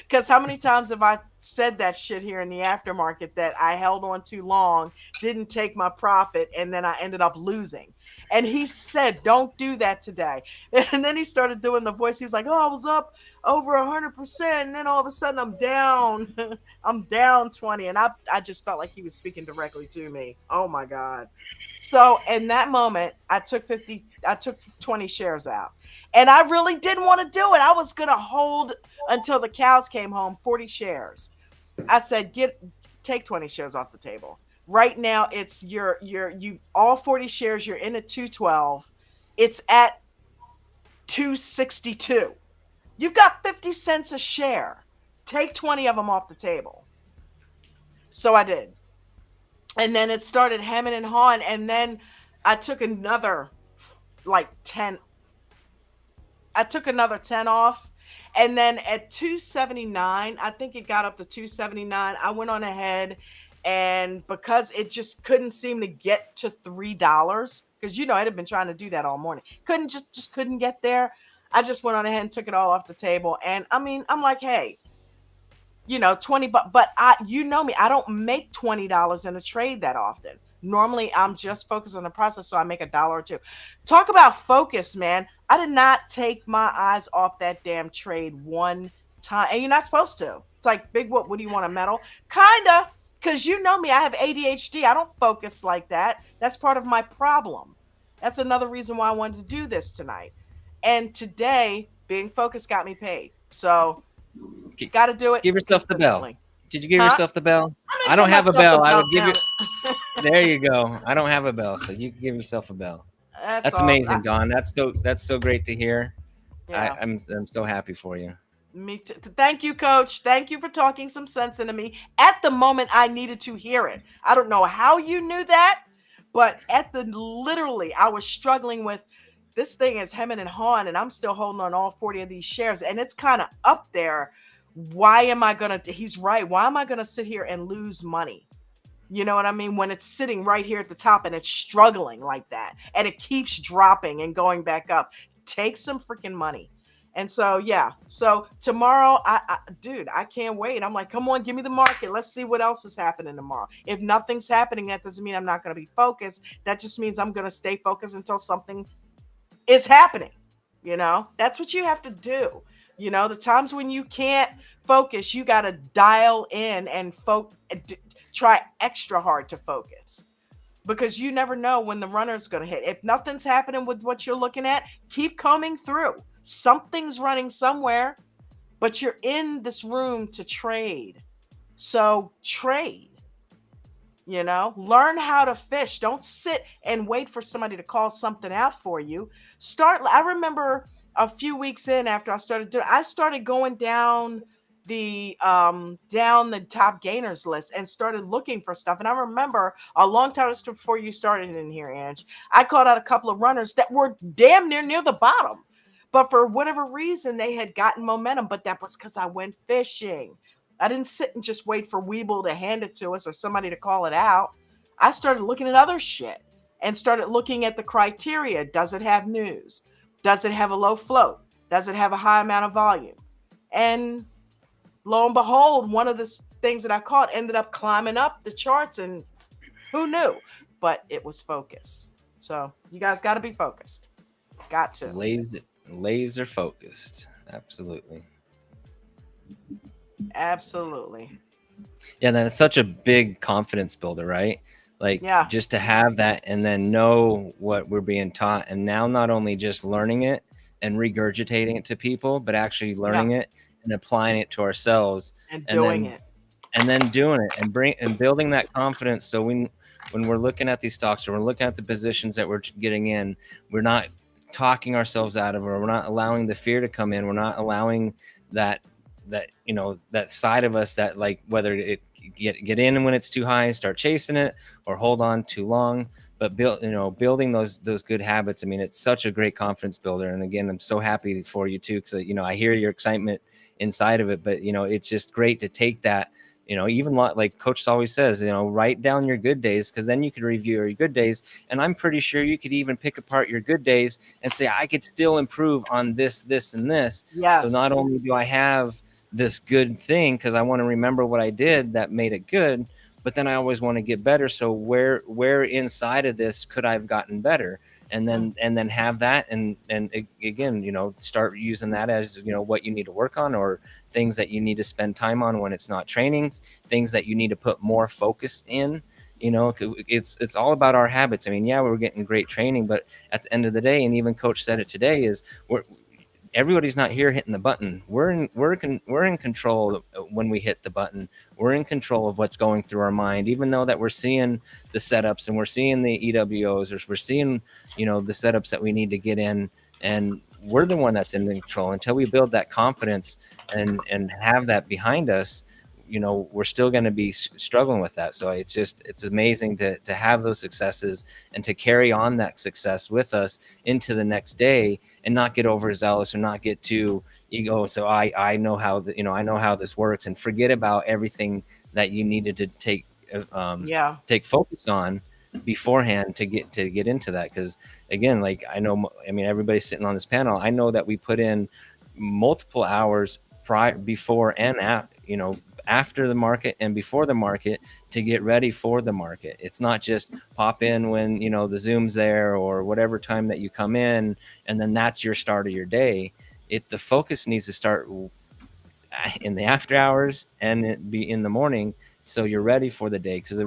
Because how many times have I said that shit here in the aftermarket that I held on too long, didn't take my profit, and then I ended up losing? And he said, don't do that today. And then he started doing the voice. He's like, oh, I was up over 100%. And then all of a sudden I'm down. I'm down 20. And I just felt like he was speaking directly to me. Oh my God. So in that moment, I took 20 shares out. And I really didn't want to do it. I was going to hold until the cows came home, 40 shares. I said, take 20 shares off the table. Right now, it's you all 40 shares, you're in at 212. It's at 262. You've got 50 cents a share. Take 20 of them off the table. So I did. And then it started hemming and hawing. And then I took another like 10. I took another 10 off. And then at 279, I think it got up to 279. I went on ahead, and because it just couldn't seem to get to $3, because it had been trying to do that all morning. Just couldn't get there. I just went on ahead and took it all off the table. And I mean, I'm like, hey, 20 but you know me, I don't make $20 in a trade that often. Normally I'm just focused on the process, so I make $1 or $2. Talk about focus, man. I did not take my eyes off that damn trade one time, and you're not supposed to. It's like, big what do you want, a medal? Kinda, because you know me, I have ADHD. I don't focus like that. That's part of my problem. That's another reason why I wanted to do this tonight. And today, being focused got me paid. So got to do it. Give yourself the bell. Did you give yourself the bell? I don't have a bell. I would give you. There you go. I don't have a bell, so you can give yourself a bell. That's awesome. Amazing, Don. That's so great to hear. Yeah. I'm so happy for you. Me too. Thank you, coach. Thank you for talking some sense into me. At the moment, I needed to hear it. I don't know how you knew that, but literally, I was struggling with this thing is hemming and hawing, and I'm still holding on all 40 of these shares, and it's kind of up there. Why am I going to, he's right. Why am I going to sit here and lose money? You know what I mean? When it's sitting right here at the top and it's struggling like that, and it keeps dropping and going back up. Take some freaking money. And so, yeah. So tomorrow, dude, I can't wait. I'm like, come on, give me the market. Let's see what else is happening tomorrow. If nothing's happening, that doesn't mean I'm not going to be focused. That just means I'm going to stay focused until something is happening. That's what you have to do. The times when you can't focus, you got to dial in and try extra hard to focus, because you never know when the runner is going to hit. If nothing's happening with what you're looking at, keep combing through. Something's running somewhere, but you're in this room to trade. So trade. Learn how to fish. Don't sit and wait for somebody to call something out for you. I remember a few weeks in after I started going down the down the top gainers list and started looking for stuff. And I remember a long time before you started in here, Ange, I called out a couple of runners that were damn near the bottom. But for whatever reason, they had gotten momentum. But that was because I went fishing. I didn't sit and just wait for Weeble to hand it to us or somebody to call it out. I started looking at other shit and started looking at the criteria. Does it have news? Does it have a low float? Does it have a high amount of volume? And lo and behold, one of the things that I caught ended up climbing up the charts, and who knew? But it was focus. So you guys got to be focused. Got to. Laser focused. Absolutely. Absolutely. Yeah, then it's such a big confidence builder, right? Like Yeah. just to have that and then know what we're being taught, and now not only just learning it and regurgitating it to people, but actually Yeah. learning it and applying it to ourselves, And and doing then it. doing it and building that confidence. So when we're looking at these stocks or we're looking at the positions that we're getting in, we're not talking ourselves out of it. We're not allowing the fear to come in. We're not allowing that that side of us that, like, whether it get in when it's too high, start chasing it, or hold on too long. But building those good habits. I mean, it's such a great confidence builder. And again, I'm so happy for you too, because I hear your excitement inside of it. But it's just great to take that. Even like Coach always says, write down your good days, because then you can review your good days. And I'm pretty sure you could even pick apart your good days and say, I could still improve on this, this, and this. So not Yes. only do I have this good thing because I want to remember what I did that made it good, but then I always want to get better. So where inside of this could I have gotten better? And then have that, and again, start using that as what you need to work on, or things that you need to spend time on when it's not training, things that you need to put more focus in. It's all about our habits. I mean, yeah, we're getting great training, but at the end of the day, and even Coach said it today, is everybody's not here hitting the button. We're in control when we hit the button. We're in control of what's going through our mind, even though that we're seeing the setups and we're seeing the EWOs, or we're seeing the setups that we need to get in, and we're the one that's in control. Until we build that confidence and have that behind us, we're still going to be struggling with that. So it's amazing to have those successes and to carry on that success with us into the next day, and not get overzealous or not get too ego. So I know how I know how this works, and forget about everything that you needed to Yeah. take focus on beforehand to get into that. Because again, like I mean, everybody's sitting on this panel, I know that we put in multiple hours before and after the market and before the market to get ready for the market. It's not just pop in when the Zoom's there, or whatever time that you come in, and then that's your start of your day. The focus needs to start in the after hours and it be in the morning, so you're ready for the day. Because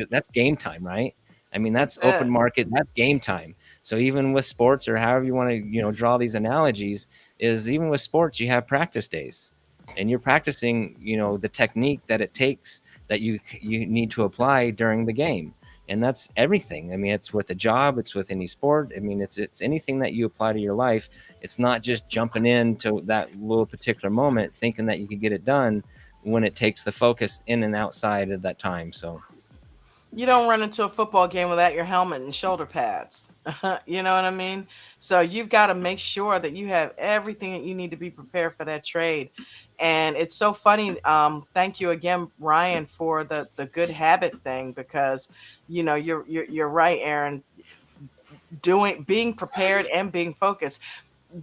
that's game time, right? I mean, that's That's open it. market, that's game time. So even with sports, or however you want to draw these analogies, is even with sports you have practice days, and you're practicing the technique that it takes, that you need to apply during the game. And that's everything. I mean, it's with a job, it's with any sport. I mean, it's anything that you apply to your life. It's not just jumping into that little particular moment thinking that you could get it done, when it takes the focus in and outside of that time. So You don't run into a football game without your helmet and shoulder pads. You know what I mean? So you've got to make sure that you have everything that you need to be prepared for that trade. And it's so funny. Thank you again, Ryan, for the good habit thing, because you're right, Aaron. Being prepared and being focused,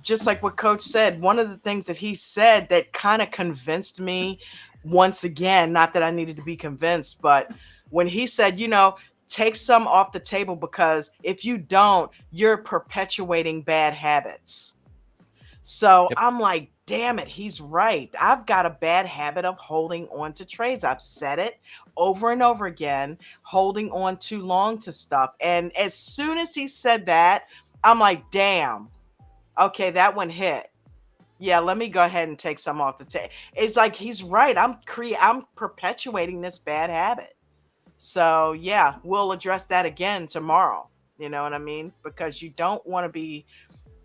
just like what Coach said, one of the things that he said that kind of convinced me once again, not that I needed to be convinced, but when he said, take some off the table, because if you don't, you're perpetuating bad habits. So yep. I'm like, damn it, he's right. I've got a bad habit of holding on to trades. I've said it over and over again, holding on too long to stuff. And as soon as he said that, I'm like, damn, okay, that one hit. Yeah, let me go ahead and take some off the table. It's like he's right. I'm perpetuating this bad habit. So yeah, we'll address that again tomorrow. You know what I mean? Because you don't want to be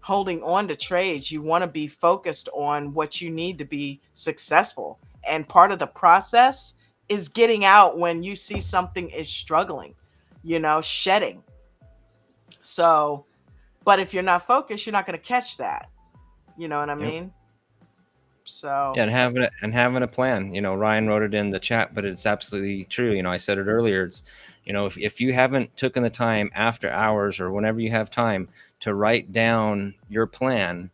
holding on to trades. You want to be focused on what you need to be successful. And part of the process is getting out when you see something is struggling, shedding. So, but if you're not focused, you're not going to catch that. You know what I Yep. mean? So, Yeah, and having a plan. Ryan wrote it in the chat, but it's absolutely true. I said it earlier. It's, if you haven't taken the time after hours or whenever you have time to write down your plan,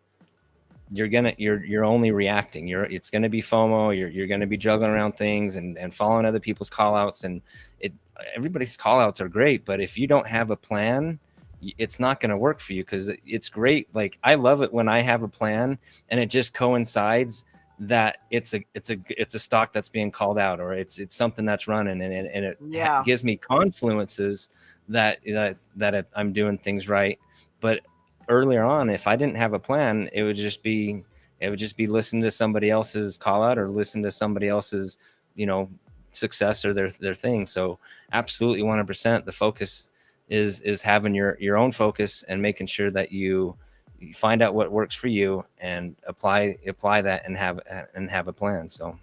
you're only reacting. It's gonna be FOMO. You're gonna be juggling around things and following other people's call outs. And it everybody's call outs are great, but if you don't have a plan, it's not going to work for you, because it's great. Like, I love it when I have a plan and it just coincides that it's a stock that's being called out, or it's something that's running, and it yeah. gives me confluences that I'm doing things right. But earlier on, if I didn't have a plan, it would just be listening to somebody else's call out, or listen to somebody else's, success, or their thing. So absolutely 100%, the focus is having your own focus, and making sure that you find out what works for you and apply that, and have a plan. So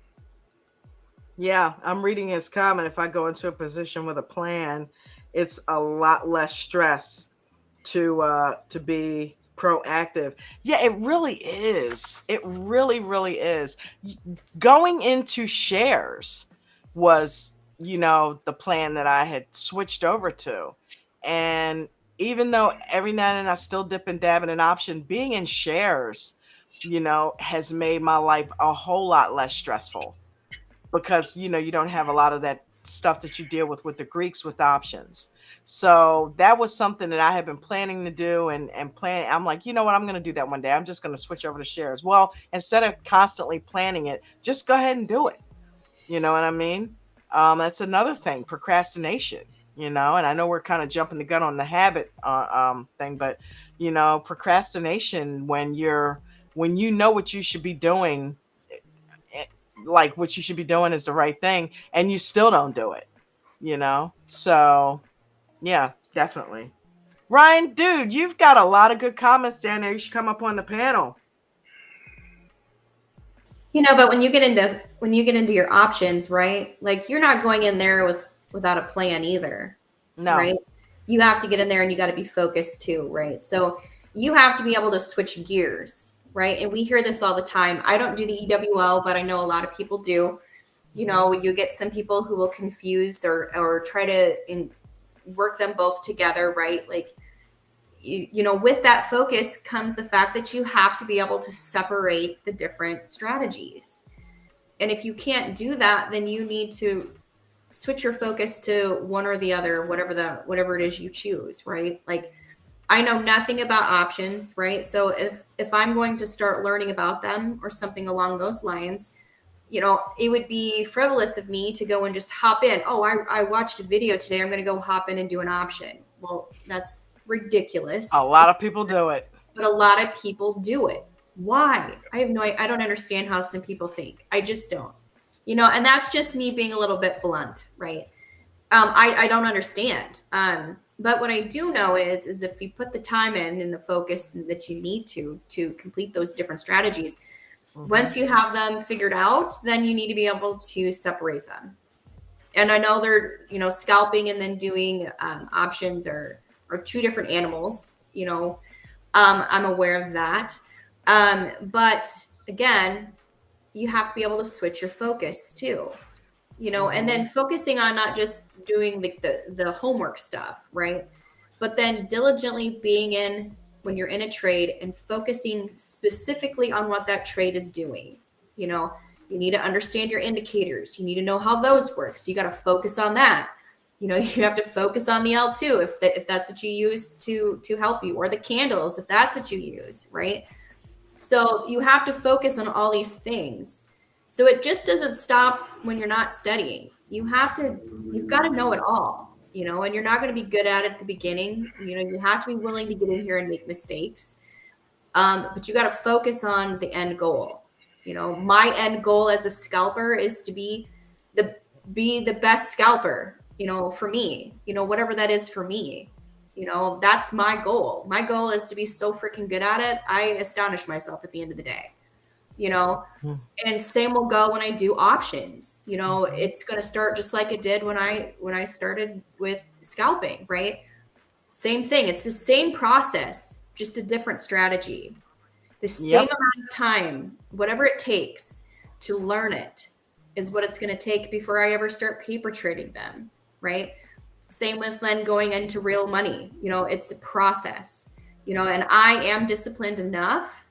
Yeah, I'm reading his comment. If I go into a position with a plan, it's a lot less stress to be proactive. Yeah, it really is. It really, really is. Going into shares was, the plan that I had switched over to. And even though every now and then I still dip and dab in an option, being in shares, has made my life a whole lot less stressful, because you don't have a lot of that stuff that you deal with the Greeks with options. So that was something that I had been planning to do, and plan. I'm like, you know what, I'm going to do that one day. I'm just going to switch over to shares. Well, instead of constantly planning it, just go ahead and do it. You know what I mean? That's another thing, procrastination. And I know we're kind of jumping the gun on the habit thing, but procrastination, when you know what you should be doing, eh, like what you should be doing is the right thing, and you still don't do it. So yeah, definitely. Ryan, dude, you've got a lot of good comments down there. You should come up on the panel. But when you get into your options, right? Like, you're not going in there without a plan either, No. right? You have to get in there and you got to be focused too, right? So you have to be able to switch gears, right? And we hear this all the time. I don't do the EWL, but I know a lot of people do. You get some people who will confuse or try to work them both together, right? Like, with that focus comes the fact that you have to be able to separate the different strategies. And if you can't do that, then you need to switch your focus to one or the other, whatever it is you choose, right? Like, I know nothing about options, right? So if I'm going to start learning about them or something along those lines, it would be frivolous of me to go and just hop in. Oh, I watched a video today, I'm going to go hop in and do an option. Well, that's ridiculous. A lot of people do it. But a lot of people do it. Why? I don't understand how some people think. I just don't. And that's just me being a little bit blunt, right? I don't understand. But what I do know is if you put the time in and the focus that you need to complete those different strategies, once you have them figured out, then you need to be able to separate them. And I know they're, scalping and then doing options are two different animals. I'm aware of that. But again, you have to be able to switch your focus too. And then focusing on not just doing the homework stuff, right? But then diligently being in when you're in a trade and focusing specifically on what that trade is doing. You need to understand your indicators. You need to know how those work. So you got to focus on that. You have to focus on the L2 if that's what you use to help you, or the candles if that's what you use, right? So you have to focus on all these things. So it just doesn't stop when you're not studying. You've got to know it all, and you're not going to be good at it at the beginning. You have to be willing to get in here and make mistakes. But you got to focus on the end goal. My end goal as a scalper is to be the best scalper, for me, whatever that is for me. That's my goal. My goal is to be so freaking good at it. I astonish myself at the end of the day, you know. Mhm. And same will go when I do options. Mhm. It's going to start just like it did when I started with scalping, right? Same thing. It's the same process, just a different strategy. The same Yep. amount of time, whatever it takes to learn it, is what it's going to take before I ever start paper trading them, right? Same with then going into real money. It's a process, and I am disciplined enough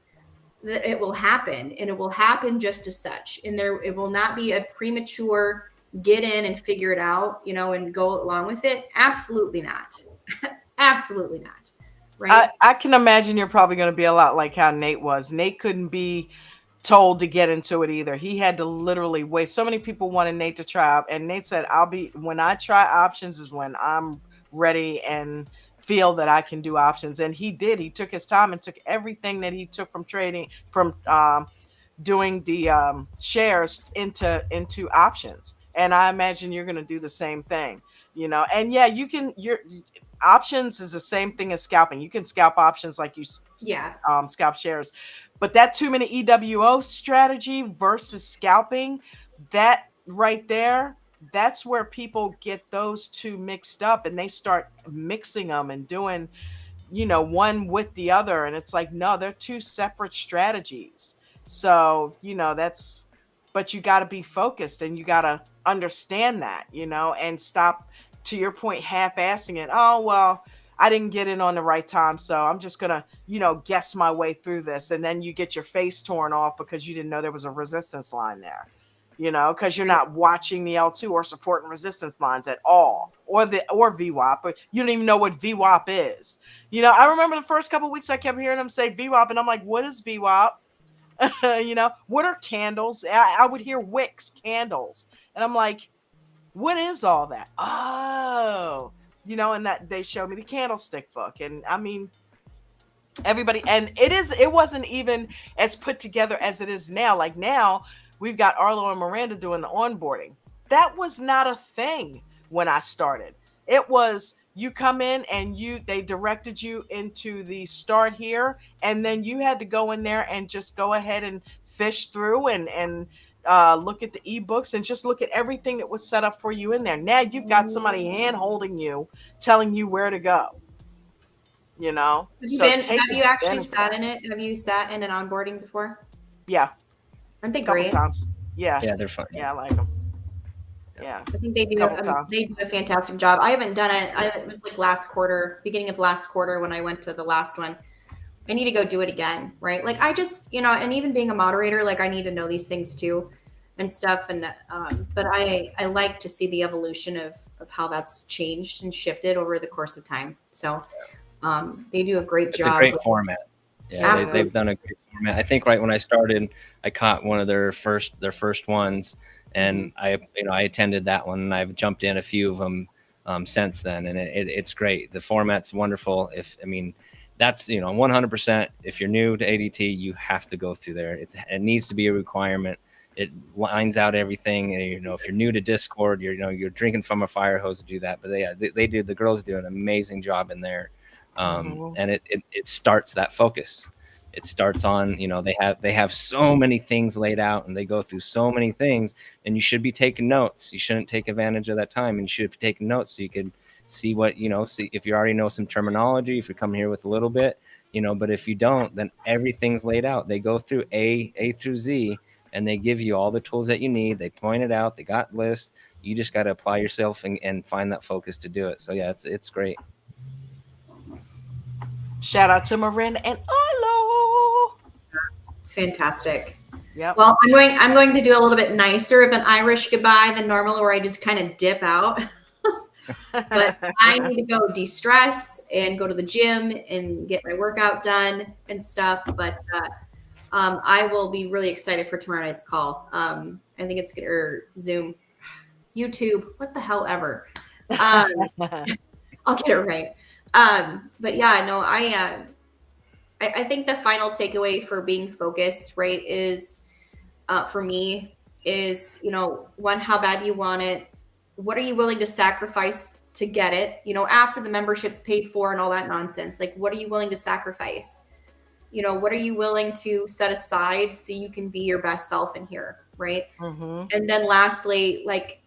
that it will happen, and it will happen just as such. And it will not be a premature get in and figure it out, and go along with it. Absolutely not. Absolutely not. Right? I can imagine you're probably going to be a lot like how Nate was. Nate couldn't be told to get into it either. He had to literally wait. So many people wanted Nate to try out, and Nate said, when I try options is when I'm ready and feel that I can do options." And he did. He took his time and took everything that he took from trading, from doing the shares into options. And I imagine you're going to do the same thing, And yeah, your options is the same thing as scalping. You can scalp options like you Yeah. scalp shares, but that 2 minute EWO strategy versus scalping, that right there, that's where people get those two mixed up, and they start mixing them and doing one with the other. And it's like, no, they're two separate strategies. So, but you got to be focused, and you got to understand that, and stop, to your point, half assing it. Oh, well, I didn't get in on the right time, so I'm just going to, guess my way through this. And then you get your face torn off because you didn't know there was a resistance line there. Because you're not watching the L2 or support and resistance lines at all, or VWAP, but you don't even know what VWAP is. I remember the first couple of weeks I kept hearing them say VWAP, and I'm like, what is VWAP? What are candles? I would hear wicks, candles, and I'm like, what is all that? Oh, and that they showed me the candlestick book, and I mean, everybody, and it wasn't even as put together as it is now. Like now we've got Arlo and Miranda doing the onboarding. That was not a thing when I started. It was, you come in and they directed you into the start here, and then you had to go in there and just go ahead and fish through and look at the ebooks and just look at everything that was set up for you in there. Now you've got somebody hand holding you, telling you where to go. So take Have you actually advantage of sat that. in it? Have you sat in an onboarding before? Yeah, Aren't they a couple great? times. Yeah, Yeah, they're fun. yeah, I like them. Yeah, I think they a do. couple times. They do a fantastic job. I haven't done it. It was like last quarter, beginning of last quarter when I went to the last one. I need to go do it again, right? Like I just, and even being a moderator, like I need to know these things too, and stuff. And but I like to see the evolution of how that's changed and shifted over the course of time. So they do a great It's job. a great format. Yeah, Absolutely. they've done a great format. I think right when I started, I caught one of their first ones, and I attended that one, and I've jumped in a few of them since then, and it's great. The format's wonderful. That's 100%. If you're new to ADT, you have to go through there. It needs to be a requirement. It lines out everything. And, if you're new to Discord, you're drinking from a fire hose to do that. But they do. The girls do an amazing job in there. And it starts that focus. It starts on, they have so many things laid out, and they go through so many things, and you should be taking notes. You shouldn't take advantage of that time, and you should be taking notes so you could see what, see if you already know some terminology, if you come here with a little bit, but if you don't, then everything's laid out. They go through A through Z, and they give you all the tools that you need. They point it out. They got lists. You just got to apply yourself and find that focus to do it. So yeah, it's great. Shout out to Miranda and Arlo. It's fantastic. Yep. Well, I'm going to do a little bit nicer of an Irish goodbye than normal, where I just kind of dip out. But I need to go de-stress and go to the gym and get my workout done and stuff. But I will be really excited for tomorrow night's call. I think it's good, or Zoom, YouTube, what the hell ever. I'll get it right. But yeah, no, I think the final takeaway for being focused, right, is for me is, one, how bad you want it. What are you willing to sacrifice to get it, you know, after the membership's paid for and all that nonsense? Like, what are you willing to sacrifice? You know, what are you willing to set aside so you can be your best self in here, right? Mm-hmm. And then lastly, like,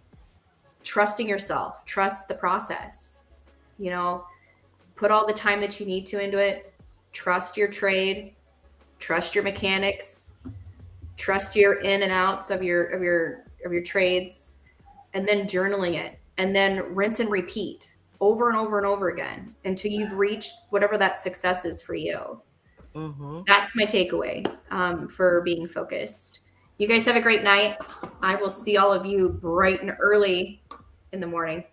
trusting yourself, trust the process, you know, put all the time that you need to into it, trust your trade, trust your mechanics, trust your in and outs of your trades, and then journaling it, and then rinse and repeat over and over and over again until you've reached whatever that success is for you. Mm-hmm. That's my takeaway for being focused. You guys have a great night. I will see all of you bright and early in the morning.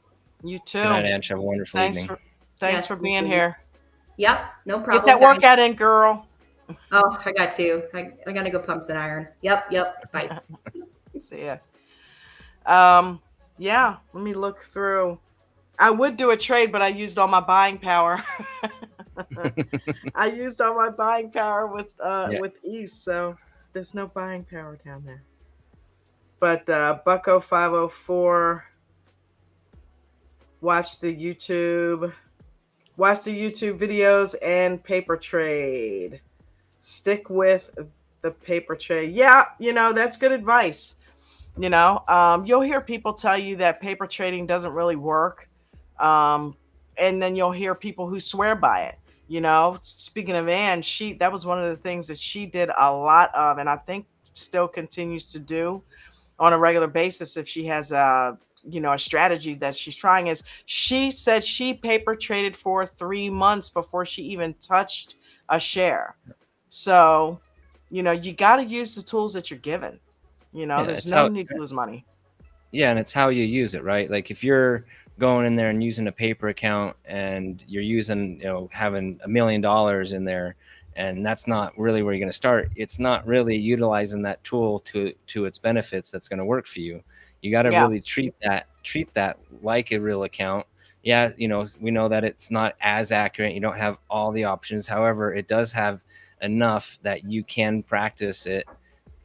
You Good night, too. Ange. Have a wonderful Thanks evening. thanks Yes, for thank being you. here. Yep, no Get problem. that guys. workout in, girl. Oh, I got to. I got to go pump some iron. Yep. Bye. See ya. Yeah, let me look through. I would do a trade, but I used all my buying power. I used all my buying power Yeah. with East, so there's no buying power down there. But Bucko 504, watch the YouTube, watch the YouTube videos and paper trade. Stick with the paper trade. Yeah, that's good advice. You'll hear people tell you that paper trading doesn't really work. And then you'll hear people who swear by it. Speaking of Anne, that was one of the things that she did a lot of, and I think still continues to do on a regular basis if she has a strategy that she's trying. Is she said she paper traded for 3 months before she even touched a share. So, you got to use the tools that you're given. Yeah, There's it's no how need to lose money. Yeah, and it's how you use it, right? Like if you're going in there and using a paper account and you're using, having $1 million in there, and that's not really where you're going to start. It's not really utilizing that tool to its benefits that's going to work for you. You got to Yeah. really treat that like a real account. Yeah, we know that it's not as accurate. You don't have all the options. However, it does have enough that you can practice it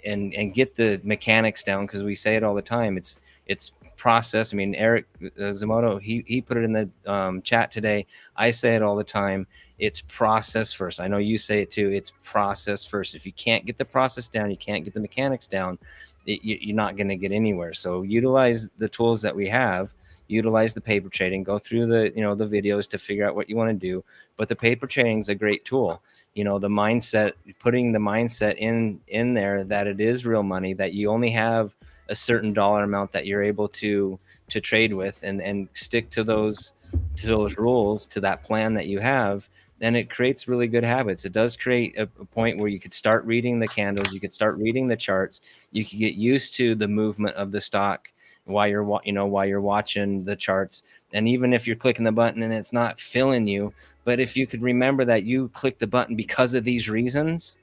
and get the mechanics down, because we say it all the time. It's process. I mean, Eric Zamoto, he put it in the chat today. I say it all the time. It's process first. I know you say it too. It's process first. If you can't get the process down, you can't get the mechanics down, you're not going to get anywhere. So utilize the tools that we have. Utilize the paper trading. Go through the videos to figure out what you want to do. But the paper trading is a great tool. The mindset, putting the mindset in there that it is real money, that you only have a certain dollar amount that you're able to trade with, and stick to those rules, to that plan that you have, then it creates really good habits. It does create a point where you could start reading the candles, you could start reading the charts, you could get used to the movement of the stock while you're watching the charts. And even if you're clicking the button and it's not filling you, but if you could remember that you click the button because of these reasons,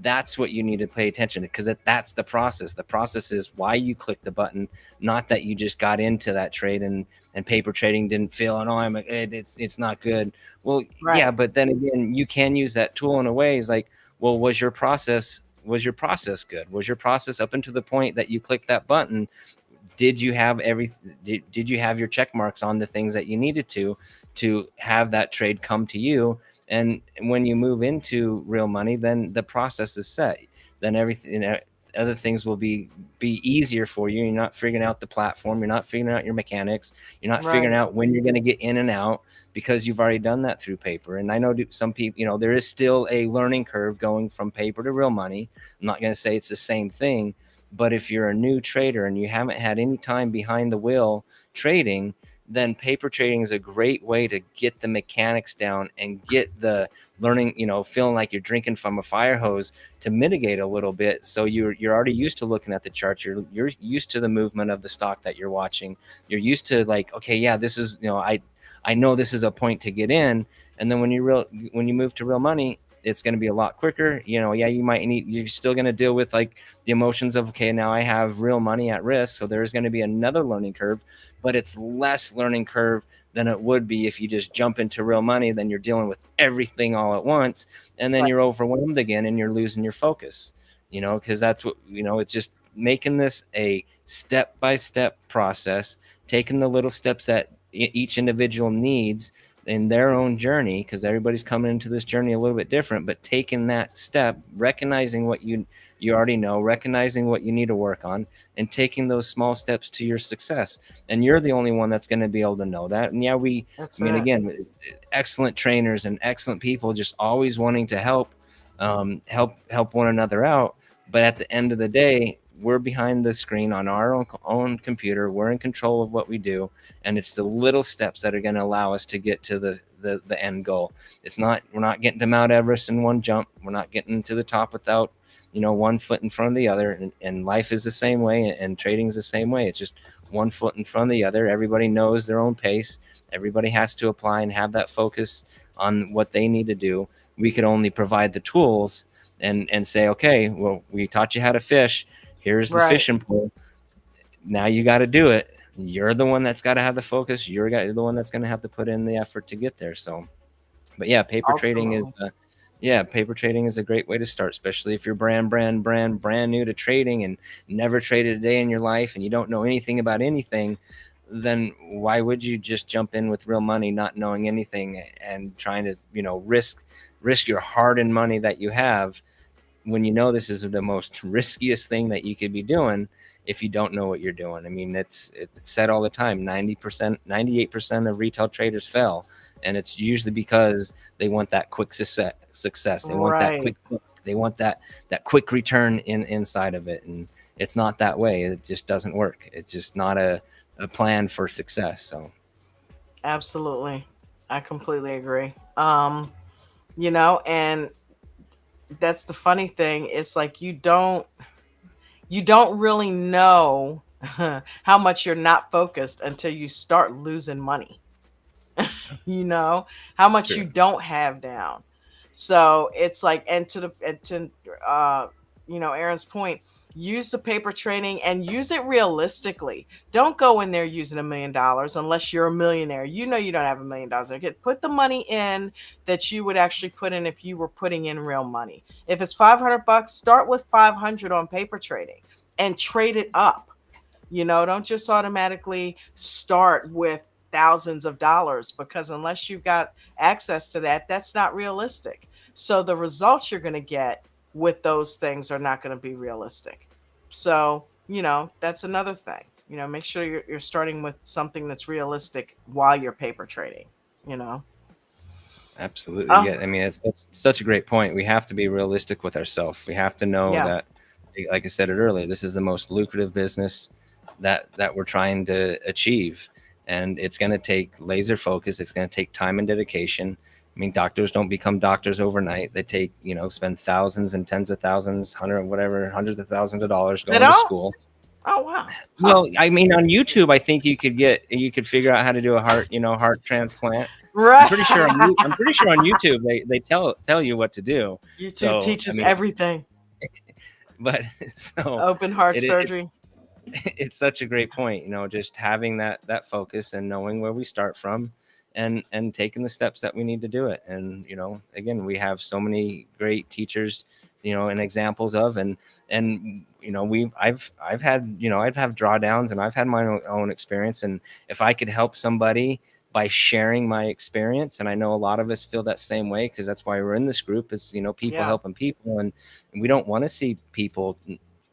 that's what you need to pay attention to, because that's the process. The process is why you click the button, not that you just got into that trade and paper trading didn't feel, and it's not good. Well, Right. yeah, but then again, you can use that tool in a way. Is like, well, was your process good? Was your process up until the point that you clicked that button? Did you have did you have your check marks on the things that you needed to have that trade come to you? And when you move into real money, then the process is set. Then everything, other things will be easier for you. You're not figuring out the platform. You're not figuring out your mechanics. You're not figuring Right. out when you're going to get in and out, because you've already done that through paper. And I know some people, there is still a learning curve going from paper to real money. I'm not going to say it's the same thing, but if you're a new trader and you haven't had any time behind the wheel trading, then paper trading is a great way to get the mechanics down and get the learning, feeling like you're drinking from a fire hose, to mitigate a little bit. So you're already used to looking at the charts. You're used to the movement of the stock that you're watching. You're used to, like, okay, yeah, this is, I know this is a point to get in. And then when you move to real money, it's going to be a lot quicker. Yeah, you're still going to deal with like the emotions of, okay, now I have real money at risk. So there's going to be another learning curve, but it's less learning curve than it would be if you just jump into real money. Then you're dealing with everything all at once, and then Right. you're overwhelmed again and you're losing your focus, because that's what, it's just making this a step-by-step process, taking the little steps that each individual needs in their own journey, because everybody's coming into this journey a little bit different, but taking that step, recognizing what you already know, recognizing what you need to work on, and taking those small steps to your success. And you're the only one that's going to be able to know that. And yeah, That's I mean, it. again, excellent trainers and excellent people just always wanting to help, help one another out. But at the end of the day, we're behind the screen on our own computer. We're in control of what we do, and it's the little steps that are going to allow us to get to the end goal. It's not, we're not getting to Mount Everest in one jump. We're not getting to the top without, one foot in front of the other. And life is the same way, and trading is the same way. It's just one foot in front of the other. Everybody knows their own pace. Everybody has to apply and have that focus on what they need to do. We could only provide the tools and say, okay, well, we taught you how to fish. Here's the Right. fishing pole. Now you got to do it. You're the one that's got to have the focus. You're the one that's going to have to put in the effort to get there. So, but yeah, Ultimately. paper trading is a great way to start, especially if you're brand new to trading and never traded a day in your life and you don't know anything about anything. Then why would you just jump in with real money, not knowing anything, and trying to, risk your hard-earned money that you have, when you know this is the most riskiest thing that you could be doing if you don't know what you're doing. I mean, it's said all the time, 90%, 98% of retail traders fail. And it's usually because they want that quick success. They want that Right. quick, they want that quick return inside of it. And it's not that way. It just doesn't work. It's just not a plan for success. So Absolutely. I completely agree. And that's the funny thing. It's like you don't really know how much you're not focused until you start losing money. you know how much you true. don't have down. So it's like, and to Aaron's point, use the paper training and use it realistically. Don't go in there using $1 million unless you're a millionaire. You don't have $1 million. Okay, put the money in that you would actually put in if you were putting in real money. If it's $500, start with 500 on paper trading and trade it up. Don't just automatically start with thousands of dollars, because unless you've got access to that, that's not realistic. So the results you're going to get with those things are not going to be realistic. So, that's another thing. Make sure you're starting with something that's realistic while you're paper trading, you know. Absolutely. Oh, Yeah. I mean, it's such a great point. We have to be realistic with ourselves. We have to know yeah. that, like I said it earlier, this is the most lucrative business that we're trying to achieve. And it's going to take laser focus. It's going to take time and dedication. I mean, doctors don't become doctors overnight. They take, spend thousands and tens of thousands, hundreds of thousands of dollars They going to don't? school. Oh, wow. Huh. Well, I mean, on YouTube, I think you could figure out how to do a heart transplant. Right. I'm pretty sure on YouTube they tell you what to do. YouTube So I teaches mean, everything. but so Open heart it's surgery. it's such a great point, just having that focus and knowing where we start from, and taking the steps that we need to do it. And again, we have so many great teachers, and examples of, and I've had, I'd have drawdowns, and I've had my own experience. And if I could help somebody by sharing my experience, and I know a lot of us feel that same way, because that's why we're in this group, is people Yeah. helping people. And we don't want to see people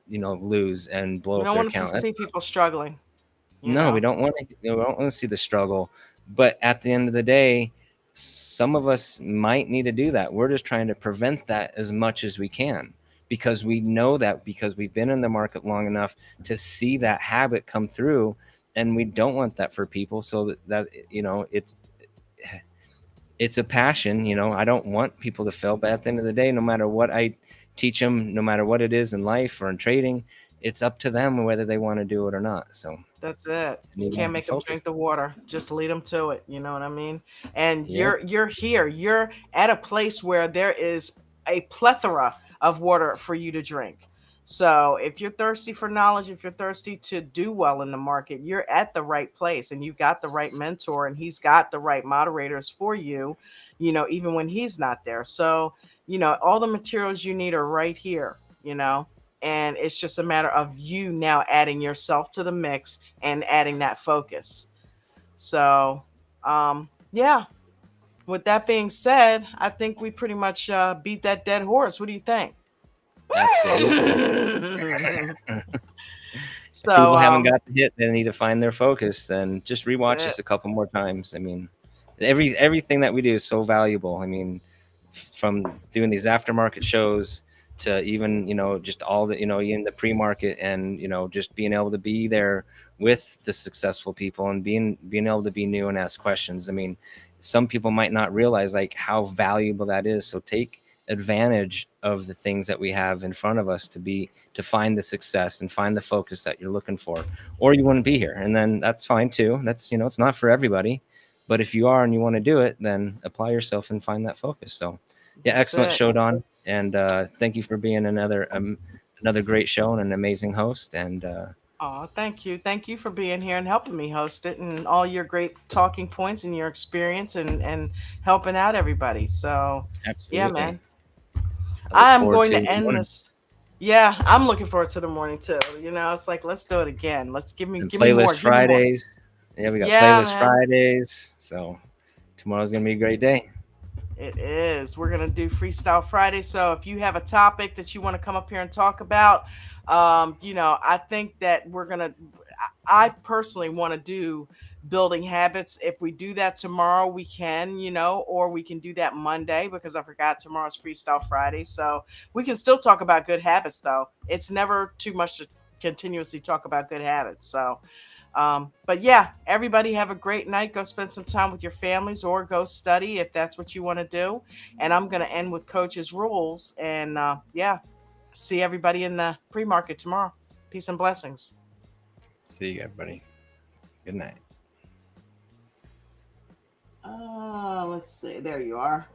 lose and blow We up don't their want to account. see people struggling, you No, we know? don't want to. We don't want to see the struggle. But at the end of the day, some of us might need to do that. We're just trying to prevent that as much as we can, because we know that, because we've been in the market long enough to see that habit come through, and we don't want that for people. So that it's a passion. I don't want people to fail, but at the end of the day, no matter what I teach them, no matter what it is in life or in trading, it's up to them whether they want to do it or not. So That's it. you You need to can't have the make them focus. drink the water. Just lead them to it. You know what I mean? And Yep. you're here. You're at a place where there is a plethora of water for you to drink. So if you're thirsty for knowledge, if you're thirsty to do well in the market, you're at the right place, and you've got the right mentor, and he's got the right moderators for you, even when he's not there. So, all the materials you need are right here, and it's just a matter of you now adding yourself to the mix and adding that focus. So, yeah. With that being said, I think we pretty much beat that dead horse. What do you think? Absolutely. If So, people haven't got the hit, they need to find their focus. Then just rewatch that's this it. a couple more times. I mean, everything that we do is so valuable. I mean, from doing these aftermarket shows to even just all the in the pre-market, and just being able to be there with the successful people and being able to be new and ask questions. I mean, some people might not realize like how valuable that is. So take advantage of the things that we have in front of us to find the success and find the focus that you're looking for, or you wouldn't be here. And then that's fine too. That's it's not for everybody, but if you are and you want to do it, then apply yourself and find that focus. So yeah, That's excellent it. show, Don, and thank you for being another great show and an amazing host. And Oh, thank you. Thank you for being here and helping me host it and all your great talking points and your experience and helping out everybody. So, yeah, absolutely, man. I look I am forward going to to the end morning. this. Yeah, I'm looking forward to the morning too. It's like let's do it again. Let's And give me more. playlist Give me more. Fridays. Yeah, we got Yeah, playlist man. Fridays. So tomorrow's gonna be a great day. It is. We're gonna do Freestyle Friday. So if you have a topic that you want to come up here and talk about, I think that we're gonna. I personally want to do building habits. If we do that tomorrow, we can, or we can do that Monday because I forgot tomorrow's Freestyle Friday. So we can still talk about good habits, though. It's never too much to continuously talk about good habits. So but yeah, everybody have a great night. Go spend some time with your families or go study if that's what you want to do. And I'm going to end with Coach's rules. And yeah, see everybody in the pre market tomorrow. Peace and blessings. See you, everybody. Good night. Let's see. There you are.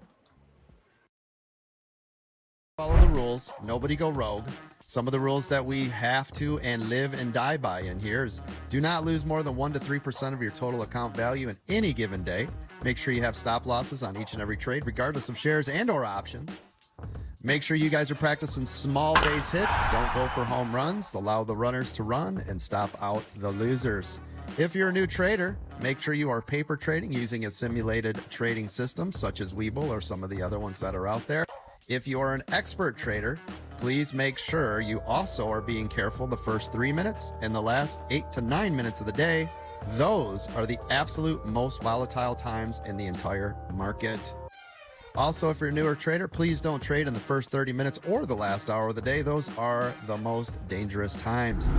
Follow the rules. Nobody go rogue. Some of the rules that we have to and live and die by in here is do not lose more than 1 to 3% of your total account value in any given day. Make sure you have stop losses on each and every trade, regardless of shares and or options. Make sure you guys are practicing small base hits. Don't go for home runs. Allow the runners to run and stop out the losers. If you're a new trader, make sure you are paper trading using a simulated trading system such as Webull or some of the other ones that are out there. If you are an expert trader, please make sure you also are being careful the first 3 minutes and the last 8 to 9 minutes of the day. Those are the absolute most volatile times in the entire market. Also, if you're a newer trader, please don't trade in the first 30 minutes or the last hour of the day. Those are the most dangerous times.